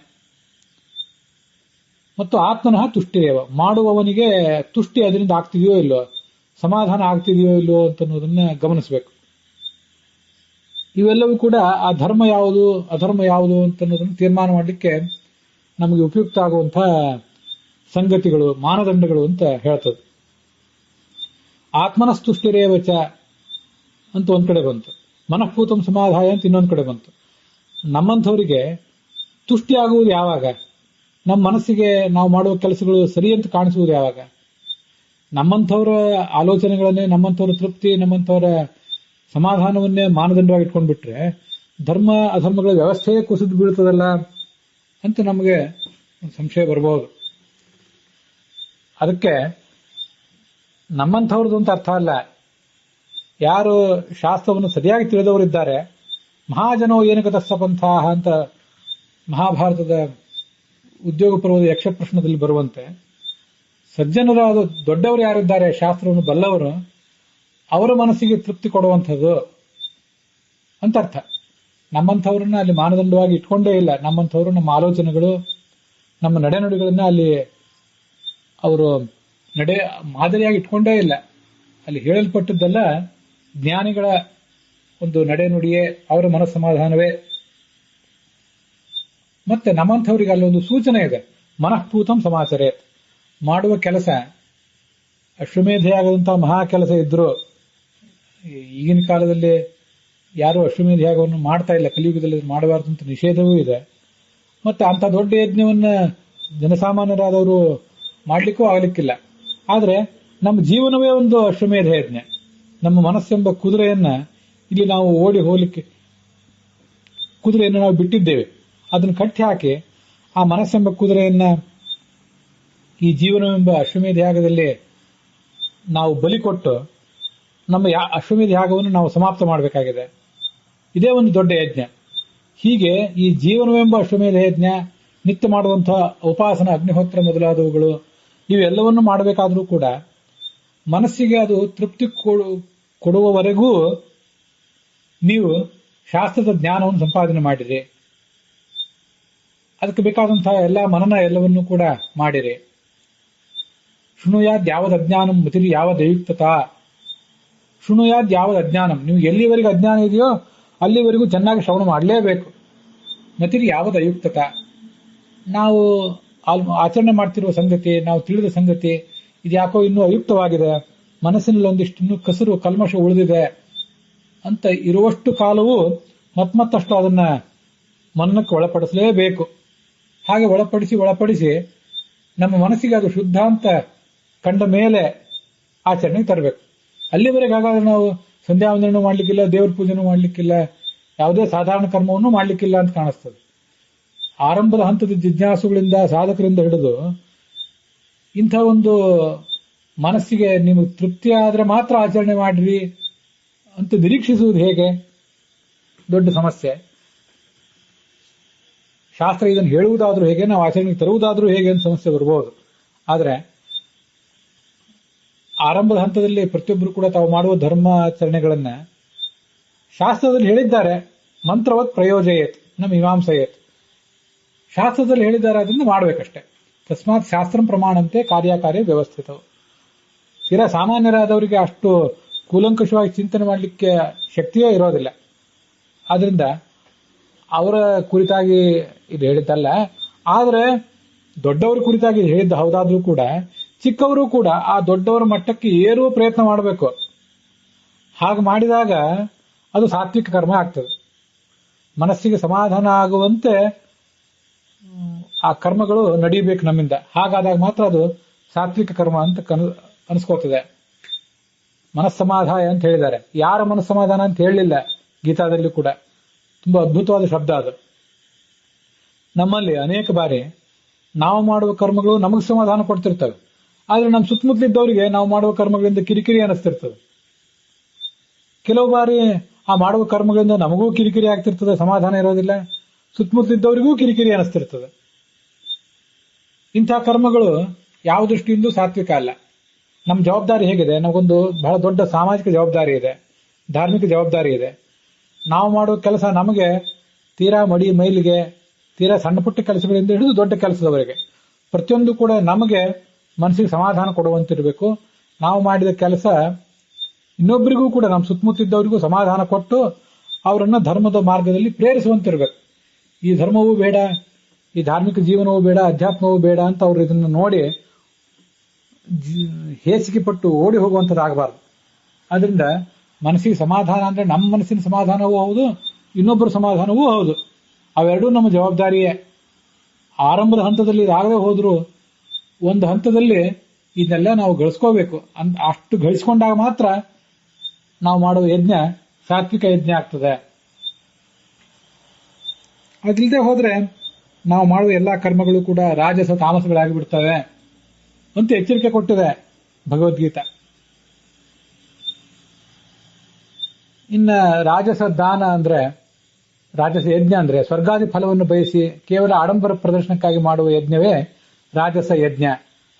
ಮತ್ತು ಆತ್ಮನಃ ತುಷ್ಟಿರೇವ, ಮಾಡುವವನಿಗೆ ತುಷ್ಟಿ ಅದರಿಂದ ಆಗ್ತಿದೆಯೋ ಇಲ್ಲೋ, ಸಮಾಧಾನ ಆಗ್ತಿದೆಯೋ ಇಲ್ಲೋ ಅಂತನ್ನೋದನ್ನ ಗಮನಿಸಬೇಕು. ಇವೆಲ್ಲವೂ ಕೂಡ ಆ ಧರ್ಮ ಯಾವುದು ಅಧರ್ಮ ಯಾವುದು ಅಂತನ್ನೋದನ್ನು ತೀರ್ಮಾನ ಮಾಡಲಿಕ್ಕೆ ನಮಗೆ ಉಪಯುಕ್ತ ಆಗುವಂತಹ ಸಂಗತಿಗಳು, ಮಾನದಂಡಗಳು ಅಂತ ಹೇಳ್ತದೆ. ಆತ್ಮನಸ್ತುಷ್ಟಿರೇವಚ ಅಂತ ಒಂದ್ ಕಡೆ ಬಂತು, ಮನಃಪೂತಂ ಸಮಾಧಾಯ ಅಂತ ಇನ್ನೊಂದ್ ಕಡೆ ಬಂತು. ನಮ್ಮಂಥವರಿಗೆ ತುಷ್ಟಿಯಾಗುವುದು ಯಾವಾಗ? ನಮ್ಮ ಮನಸ್ಸಿಗೆ ನಾವು ಮಾಡುವ ಕೆಲಸಗಳು ಸರಿ ಅಂತ ಕಾಣಿಸುವುದು ಯಾವಾಗ? ನಮ್ಮಂಥವರ ಆಲೋಚನೆಗಳನ್ನೇ, ನಮ್ಮಂಥವರ ತೃಪ್ತಿ, ನಮ್ಮಂಥವರ ಸಮಾಧಾನವನ್ನೇ ಮಾನದಂಡವಾಗಿ ಇಟ್ಕೊಂಡ್ಬಿಟ್ರೆ ಧರ್ಮ ಅಧರ್ಮಗಳ ವ್ಯವಸ್ಥೆಯೇ ಕುಸಿದು ಬೀಳ್ತದಲ್ಲ ಅಂತ ನಮಗೆ ಸಂಶಯ ಬರಬಹುದು. ಅದಕ್ಕೆ ನಮ್ಮಂಥವ್ರದ್ದು ಅಂತ ಅರ್ಥ ಅಲ್ಲ. ಯಾರು ಶಾಸ್ತ್ರವನ್ನು ಸರಿಯಾಗಿ ತಿಳಿದವರಿದ್ದಾರೆ, ಮಹಾಜನೋ ಏನಗತಸ್ಸ ಪಂಥಾಹ ಅಂತ ಮಹಾಭಾರತದ ಉದ್ಯೋಗ ಪರ್ವದ ಯಕ್ಷ ಪ್ರಶ್ನದಲ್ಲಿ ಬರುವಂತೆ, ಸಜ್ಜನರಾದ ದೊಡ್ಡವರು ಯಾರಿದ್ದಾರೆ, ಶಾಸ್ತ್ರವನ್ನು ಬಲ್ಲವರು, ಅವರ ಮನಸ್ಸಿಗೆ ತೃಪ್ತಿ ಕೊಡುವಂಥದ್ದು ಅಂತ ಅರ್ಥ. ನಮ್ಮಂಥವ್ರನ್ನ ಅಲ್ಲಿ ಮಾನದಂಡವಾಗಿ ಇಟ್ಕೊಂಡೇ ಇಲ್ಲ. ನಮ್ಮಂಥವ್ರು ನಮ್ಮ ಆಲೋಚನೆಗಳು, ನಮ್ಮ ನಡೆನುಡಿಗಳನ್ನ ಅಲ್ಲಿ ಅವರು ಮಾದರಿಯಾಗಿ ಇಟ್ಕೊಂಡೇ ಇಲ್ಲ. ಅಲ್ಲಿ ಹೇಳಲ್ಪಟ್ಟದ್ದೆಲ್ಲ ಜ್ಞಾನಿಗಳ ಒಂದು ನಡೆನುಡಿಯೇ, ಅವರ ಮನಸ್ಸಮಾಧಾನವೇ. ಮತ್ತೆ ನಮ್ಮಂಥವ್ರಿಗೆ ಅಲ್ಲೊಂದು ಸೂಚನೆ ಇದೆ, ಮನಃಪೂತಂ ಸಮಾಚರೇ. ಮಾಡುವ ಕೆಲಸ ಅಶ್ವಮೇಧಯಾಗದಂತಹ ಮಹಾ ಕೆಲಸ ಇದ್ರು, ಈಗಿನ ಕಾಲದಲ್ಲಿ ಯಾರು ಅಶ್ವಮೇಧ ಯಾಗವನ್ನು ಮಾಡ್ತಾ ಇಲ್ಲ, ಕಲಿಯುಗದಲ್ಲಿ ಮಾಡಬಾರದು ಅಂತ ನಿಷೇಧವೂ ಇದೆ. ಮತ್ತೆ ಅಂತ ದೊಡ್ಡ ಯಜ್ಞವನ್ನ ಜನಸಾಮಾನ್ಯರಾದವರು ಮಾಡ್ಲಿಕ್ಕೂ ಆಗಲಿಕ್ಕಿಲ್ಲ. ಆದ್ರೆ ನಮ್ಮ ಜೀವನವೇ ಒಂದು ಅಶ್ವಮೇಧ ಯಜ್ಞ. ನಮ್ಮ ಮನಸ್ಸೆಂಬ ಕುದುರೆಯನ್ನ ಇಲ್ಲಿ ನಾವು ಓಡಿ ಹೋಗ್ಲಿಕ್ಕೆ, ಕುದುರೆಯನ್ನು ನಾವು ಬಿಟ್ಟಿದ್ದೇವೆ, ಅದನ್ನು ಕಟ್ಟಿ ಹಾಕಿ ಆ ಮನಸ್ಸೆಂಬ ಕುದುರೆಯನ್ನ ಈ ಜೀವನವೆಂಬ ಅಶ್ವಮೇಧ ಯಾಗದಲ್ಲಿ ನಾವು ಬಲಿ ಕೊಟ್ಟು ನಮ್ಮ ಅಶ್ವಮೇಧ ಯಾಗವನ್ನು ನಾವು ಸಮಾಪ್ತ ಮಾಡಬೇಕಾಗಿದೆ. ಇದೇ ಒಂದು ದೊಡ್ಡ ಯಜ್ಞ. ಹೀಗೆ ಈ ಜೀವನವೆಂಬ ಅಶ್ವಮೇಧ ಯಜ್ಞ, ನಿತ್ಯ ಮಾಡುವಂತಹ ಉಪಾಸನ, ಅಗ್ನಿಹೋತ್ರ ಮೊದಲಾದವುಗಳು, ಇವೆಲ್ಲವನ್ನು ಮಾಡಬೇಕಾದ್ರೂ ಕೂಡ ಮನಸ್ಸಿಗೆ ಅದು ತೃಪ್ತಿ ಕೊಡುವವರೆಗೂ ನೀವು ಶಾಸ್ತ್ರದ ಜ್ಞಾನವನ್ನು ಸಂಪಾದನೆ ಮಾಡಿರಿ. ಅದಕ್ಕೆ ಬೇಕಾದಂತಹ ಎಲ್ಲ ಮನನ ಎಲ್ಲವನ್ನೂ ಕೂಡ ಮಾಡಿರಿ. ಶೃಣುಯಾದ್ ಯಾವದ್ ಅಜ್ಞಾನಂ ಮತಿರಿ ಯಾವದ್ ಅಯುಕ್ತತಾ. ಶೃಣುಯಾದ್ ಯಾವದ್ ಅಜ್ಞಾನಂ, ನೀವು ಎಲ್ಲಿವರೆಗೂ ಅಜ್ಞಾನ ಇದೆಯೋ ಅಲ್ಲಿವರೆಗೂ ಚೆನ್ನಾಗಿ ಶ್ರವಣ ಮಾಡಲೇಬೇಕು. ಮತಿರಿ ಯಾವದ್ ಅಯುಕ್ತತಾ, ನಾವು ಆಚರಣೆ ಮಾಡ್ತಿರುವ ಸಂಗತಿ, ನಾವು ತಿಳಿದ ಸಂಗತಿ ಇದು ಯಾಕೋ ಇನ್ನೂ ಅಯುಕ್ತವಾಗಿದೆ, ಮನಸ್ಸಿನಲ್ಲಿ ಒಂದಿಷ್ಟು ಇನ್ನೂ ಕಸರು ಕಲ್ಮಶ ಉಳಿದಿದೆ ಅಂತ ಇರುವಷ್ಟು ಕಾಲವೂ ಮತ್ತಷ್ಟು ಅದನ್ನ ಮನನಕ್ಕೆ ಒಳಪಡಿಸಲೇಬೇಕು. ಹಾಗೆ ಒಳಪಡಿಸಿ ನಮ್ಮ ಮನಸ್ಸಿಗೆ ಅದು ಶುದ್ಧ ಅಂತ ಕಂಡ ಮೇಲೆ ಆಚರಣೆಗೆ ತರಬೇಕು. ಅಲ್ಲಿವರೆಗೆ ಹಾಗಾದ್ರೆ ನಾವು ಸಂಧ್ಯಾವಂದನೂ ಮಾಡ್ಲಿಕ್ಕಿಲ್ಲ, ದೇವ್ರ ಪೂಜೆನೂ ಮಾಡ್ಲಿಕ್ಕಿಲ್ಲ, ಯಾವುದೇ ಸಾಧಾರಣ ಕರ್ಮವನ್ನು ಮಾಡ್ಲಿಕ್ಕಿಲ್ಲ ಅಂತ ಕಾಣಿಸ್ತದೆ. ಆರಂಭದ ಹಂತದ ಜಿಜ್ಞಾಸುಗಳಿಂದ, ಸಾಧಕರಿಂದ ಹಿಡಿದು ಇಂಥ ಒಂದು ಮನಸ್ಸಿಗೆ ನಿಮಗೆ ತೃಪ್ತಿ ಆದ್ರೆ ಮಾತ್ರ ಆಚರಣೆ ಮಾಡ್ರಿ ಅಂತ ನಿರೀಕ್ಷಿಸುವುದು ಹೇಗೆ? ದೊಡ್ಡ ಸಮಸ್ಯೆ. ಶಾಸ್ತ್ರ ಇದನ್ನು ಹೇಳುವುದಾದ್ರೂ ಹೇಗೆ, ನಾವು ಆಚರಣೆಗೆ ತರುವುದಾದ್ರೂ ಹೇಗೆ ಅಂತ ಸಮಸ್ಯೆ ಬರಬಹುದು. ಆದ್ರೆ ಆರಂಭದ ಹಂತದಲ್ಲಿ ಪ್ರತಿಯೊಬ್ಬರು ಕೂಡ ತಾವು ಮಾಡುವ ಧರ್ಮಾಚರಣೆಗಳನ್ನ ಶಾಸ್ತ್ರದಲ್ಲಿ ಹೇಳಿದ್ದಾರೆ. ಮಂತ್ರವತ್ ಪ್ರಯೋಜಯೇತ್ ನಮ್ಮ ಮೀಮಾಂಸಯೇತ್, ಶಾಸ್ತ್ರದಲ್ಲಿ ಹೇಳಿದ್ದಾರೆ, ಅದನ್ನು ಮಾಡಬೇಕಷ್ಟೆ. ತಸ್ಮಾತ್ ಶಾಸ್ತ್ರಂ ಪ್ರಮಾಣಂತೆ ಕಾರ್ಯಕಾರ್ಯ ವ್ಯವಸ್ಥಿತವು. ತೀರಾ ಸಾಮಾನ್ಯರಾದವರಿಗೆ ಅಷ್ಟು ಕೂಲಂಕಷವಾಗಿ ಚಿಂತನೆ ಮಾಡಲಿಕ್ಕೆ ಶಕ್ತಿಯೇ ಇರೋದಿಲ್ಲ. ಆದ್ರಿಂದ ಅವರ ಕುರಿತಾಗಿ ಇದು ಹೇಳಿದ್ದಲ್ಲ. ಆದರೆ ದೊಡ್ಡವರ ಕುರಿತಾಗಿ ಹೇಳಿದ್ದ ಹೌದಾದ್ರೂ ಕೂಡ ಚಿಕ್ಕವರು ಕೂಡ ಆ ದೊಡ್ಡವರ ಮಟ್ಟಕ್ಕೆ ಏರುವ ಪ್ರಯತ್ನ ಮಾಡಬೇಕು. ಹಾಗೆ ಮಾಡಿದಾಗ ಅದು ಸಾತ್ವಿಕ ಕರ್ಮ ಆಗ್ತದೆ. ಮನಸ್ಸಿಗೆ ಸಮಾಧಾನ ಆಗುವಂತೆ ಆ ಕರ್ಮಗಳು ನಡೀಬೇಕು ನಮ್ಮಿಂದ. ಹಾಗಾದಾಗ ಮಾತ್ರ ಅದು ಸಾತ್ವಿಕ ಕರ್ಮ ಅಂತ ಅನಿಸ್ಕೋತದೆ. ಮನಸ್ಸಮಾಧಾಯ ಅಂತ ಹೇಳಿದ್ದಾರೆ. ಯಾರ ಮನಸ್ಸಮಾಧಾನ ಅಂತ ಹೇಳಲಿಲ್ಲ ಗೀತಾದಲ್ಲಿ ಕೂಡ. ತುಂಬಾ ಅದ್ಭುತವಾದ ಶಬ್ದ ಅದು. ನಮ್ಮಲ್ಲಿ ಅನೇಕ ಬಾರಿ ನಾವು ಮಾಡುವ ಕರ್ಮಗಳು ನಮಗೆ ಸಮಾಧಾನ ಕೊಡ್ತಿರ್ತವೆ. ಆದ್ರೆ ನಮ್ಮ ಸುತ್ತಮುತ್ತಲಿದ್ದವರಿಗೆ ನಾವು ಮಾಡುವ ಕರ್ಮಗಳಿಂದ ಕಿರಿಕಿರಿ ಅನಿಸ್ತಿರ್ತದೆ. ಕೆಲವು ಬಾರಿ ಆ ಮಾಡುವ ಕರ್ಮಗಳಿಂದ ನಮಗೂ ಕಿರಿಕಿರಿ ಆಗ್ತಿರ್ತದೆ, ಸಮಾಧಾನ ಇರೋದಿಲ್ಲ, ಸುತ್ತಮುತ್ತಲಿದ್ದವರಿಗೂ ಕಿರಿಕಿರಿ ಅನಿಸ್ತಿರ್ತದೆ. ಇಂಥ ಕರ್ಮಗಳು ಯಾವ ದೃಷ್ಟಿಯಿಂದ ಸಾತ್ವಿಕ ಅಲ್ಲ. ನಮ್ಮ ಜವಾಬ್ದಾರಿ ಹೇಗಿದೆ? ನಮಗೊಂದು ಬಹಳ ದೊಡ್ಡ ಸಾಮಾಜಿಕ ಜವಾಬ್ದಾರಿ ಇದೆ, ಧಾರ್ಮಿಕ ಜವಾಬ್ದಾರಿ ಇದೆ. ನಾವು ಮಾಡುವ ಕೆಲಸ ನಮಗೆ ತೀರಾ ಮೈಲಿಗೆ, ತೀರಾ ಸಣ್ಣ ಪುಟ್ಟ ಕೆಲಸಗಳಿಂದ ಹಿಡಿದು ದೊಡ್ಡ ಕೆಲಸದವರೆಗೆ ಪ್ರತಿಯೊಂದು ಕೂಡ ನಮಗೆ ಮನಸ್ಸಿಗೆ ಸಮಾಧಾನ ಕೊಡುವಂತಿರಬೇಕು. ನಾವು ಮಾಡಿದ ಕೆಲಸ ಇನ್ನೊಬ್ಬರಿಗೂ ಕೂಡ, ನಮ್ಮ ಸುತ್ತಮುತ್ತಿದ್ದವರಿಗೂ ಸಮಾಧಾನ ಕೊಟ್ಟು ಅವರನ್ನ ಧರ್ಮದ ಮಾರ್ಗದಲ್ಲಿ ಪ್ರೇರಿಸುವಂತಿರಬೇಕು. ಈ ಧರ್ಮವೂ ಬೇಡ, ಈ ಧಾರ್ಮಿಕ ಜೀವನವೂ ಬೇಡ, ಅಧ್ಯಾತ್ಮವೂ ಬೇಡ ಅಂತ ಅವರು ಇದನ್ನು ನೋಡಿ ಹೇಸಿಗೆ ಪಟ್ಟು ಓಡಿ ಹೋಗುವಂಥದ್ದಾಗಬಾರ್ದು. ಅದರಿಂದ ಮನಸ್ಸಿಗೆ ಸಮಾಧಾನ ಅಂದ್ರೆ ನಮ್ಮ ಮನಸ್ಸಿನ ಸಮಾಧಾನವೂ ಹೌದು, ಇನ್ನೊಬ್ಬರ ಸಮಾಧಾನವೂ ಹೌದು. ಅವೆರಡೂ ನಮ್ಮ ಜವಾಬ್ದಾರಿಯೇ. ಆರಂಭದ ಹಂತದಲ್ಲಿ ಇದಾಗದೆ ಹೋದ್ರು ಒಂದು ಹಂತದಲ್ಲಿ ಇದನ್ನೆಲ್ಲ ನಾವು ಗಳಿಸ್ಕೋಬೇಕು. ಅಷ್ಟು ಗಳಿಸ್ಕೊಂಡಾಗ ಮಾತ್ರ ನಾವು ಮಾಡುವ ಯಜ್ಞ ಸಾತ್ವಿಕ ಯಜ್ಞ ಆಗ್ತದೆ. ಅದಿಲ್ಲದೆ ಹೋದ್ರೆ ನಾವು ಮಾಡುವ ಎಲ್ಲಾ ಕರ್ಮಗಳು ಕೂಡ ರಾಜಸ ತಾಮಸಗಳಾಗಿ ಬಿಡ್ತವೆ ಅಂತ ಎಚ್ಚರಿಕೆ ಕೊಟ್ಟಿದೆ ಭಗವದ್ಗೀತಾ. ಇನ್ನ ರಾಜಸ ದಾನ ಅಂದ್ರೆ, ರಾಜಸ ಯಜ್ಞ ಅಂದ್ರೆ ಸ್ವರ್ಗಾದಿ ಫಲವನ್ನು ಬಯಸಿ ಕೇವಲ ಆಡಂಬರ ಪ್ರದರ್ಶನಕ್ಕಾಗಿ ಮಾಡುವ ಯಜ್ಞವೇ ರಾಜಸ ಯಜ್ಞ.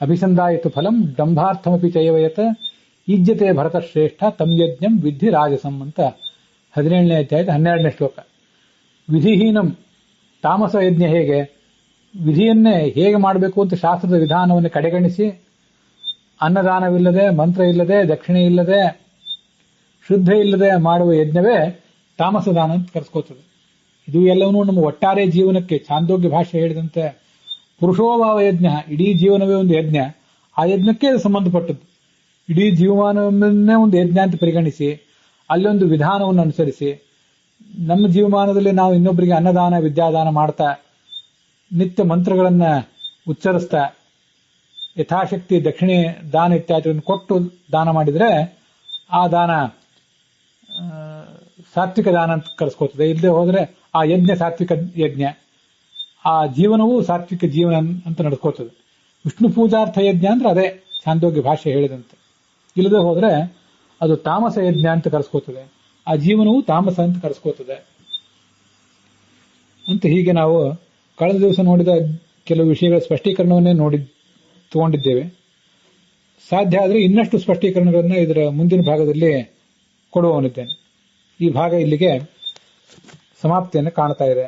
ಅಭಿಸಂದಾಯಿತು ಫಲಂ ದಂಭಾರ್ಥಮಪಿ ಚೈವಯತ ಈಜ್ಯತೆ ಭರತ ಶ್ರೇಷ್ಠ ತಂ ಯಜ್ಞಂ ವಿಧಿ ರಾಜಸಂ ಅಂತ 17ನೇ ಅಧ್ಯಾಯದ 12ನೇ ಶ್ಲೋಕ. ವಿಧಿಹೀನಂ ತಾಮಸ ಯಜ್ಞ ಹೇಗೆ, ವಿಧಿಯನ್ನೇ ಹೇಗೆ ಮಾಡಬೇಕು ಅಂತ ಶಾಸ್ತ್ರದ ವಿಧಾನವನ್ನು ಕಡೆಗಣಿಸಿ ಅನ್ನದಾನವಿಲ್ಲದೆ, ಮಂತ್ರ ಇಲ್ಲದೆ, ದಕ್ಷಿಣೆ ಇಲ್ಲದೆ, ಶುದ್ಧ ಇಲ್ಲದೆ ಮಾಡುವ ಯಜ್ಞವೇ ತಾಮಸ ದಾನ ಅಂತ ಕರೆಸ್ಕೋತದೆ. ಇದು ಎಲ್ಲವನ್ನೂ ನಮ್ಮ ಒಟ್ಟಾರೆ ಜೀವನಕ್ಕೆ ಛಾಂದೋಗ್ಯ ಭಾಷೆ ಹೇಳಿದಂತೆ ಪುರುಷೋಭಾವ ಯಜ್ಞ, ಇಡೀ ಜೀವನವೇ ಒಂದು ಯಜ್ಞ, ಆ ಯಜ್ಞಕ್ಕೆ ಸಂಬಂಧಪಟ್ಟದ್ದು. ಇಡೀ ಜೀವಮಾನವನ್ನೇ ಒಂದು ಯಜ್ಞ ಅಂತ ಪರಿಗಣಿಸಿ ಅಲ್ಲೊಂದು ವಿಧಾನವನ್ನು ಅನುಸರಿಸಿ ನಮ್ಮ ಜೀವಮಾನದಲ್ಲಿ ನಾವು ಇನ್ನೊಬ್ಬರಿಗೆ ಅನ್ನದಾನ ವಿದ್ಯಾದಾನ ಮಾಡ್ತಾ ನಿತ್ಯ ಮಂತ್ರಗಳನ್ನ ಉಚ್ಚರಿಸ್ತಾ ಯಥಾಶಕ್ತಿ ದಕ್ಷಿಣೆ ದಾನ ಇತ್ಯಾದಿಗಳನ್ನು ಕೊಟ್ಟು ದಾನ ಮಾಡಿದ್ರೆ ಆ ದಾನ ಸಾತ್ವಿಕ ದಾನ ಅಂತ ಕರೆಸ್ಕೋತದೆ. ಇಲ್ಲದೆ ಹೋದ್ರೆ ಆ ಯಜ್ಞ ಸಾತ್ವಿಕ ಯಜ್ಞ, ಆ ಜೀವನವೂ ಸಾತ್ವಿಕ ಜೀವನ ಅಂತ ನಡೆಸ್ಕೋತದೆ. ವಿಷ್ಣು ಪೂಜಾರ್ಥ ಯಜ್ಞ ಅಂದ್ರೆ ಅದೇ ಛಾಂದೋಗ್ಯ ಭಾಷೆ ಹೇಳಿದಂತೆ. ಇಲ್ಲದೆ ಹೋದ್ರೆ ಅದು ತಾಮಸ ಯಜ್ಞ ಅಂತ ಕರೆಸ್ಕೋತದೆ, ಆ ಜೀವನವೂ ತಾಮಸ ಅಂತ ಕರೆಸ್ಕೋತದೆ ಅಂತ. ಹೀಗೆ ನಾವು ಕಳೆದ ದಿವಸ ನೋಡಿದ ಕೆಲವು ವಿಷಯಗಳ ಸ್ಪಷ್ಟೀಕರಣವನ್ನೇ ತಗೊಂಡಿದ್ದೇವೆ. ಸಾಧ್ಯ ಆದರೆ ಇನ್ನಷ್ಟು ಸ್ಪಷ್ಟೀಕರಣಗಳನ್ನು ಇದರ ಮುಂದಿನ ಭಾಗದಲ್ಲಿ ಕೊಡುವವನಿದ್ದೇನೆ. ಈ ಭಾಗ ಇಲ್ಲಿಗೆ ಸಮಾಪ್ತಿಯನ್ನು ಕಾಣ್ತಾ ಇದೆ.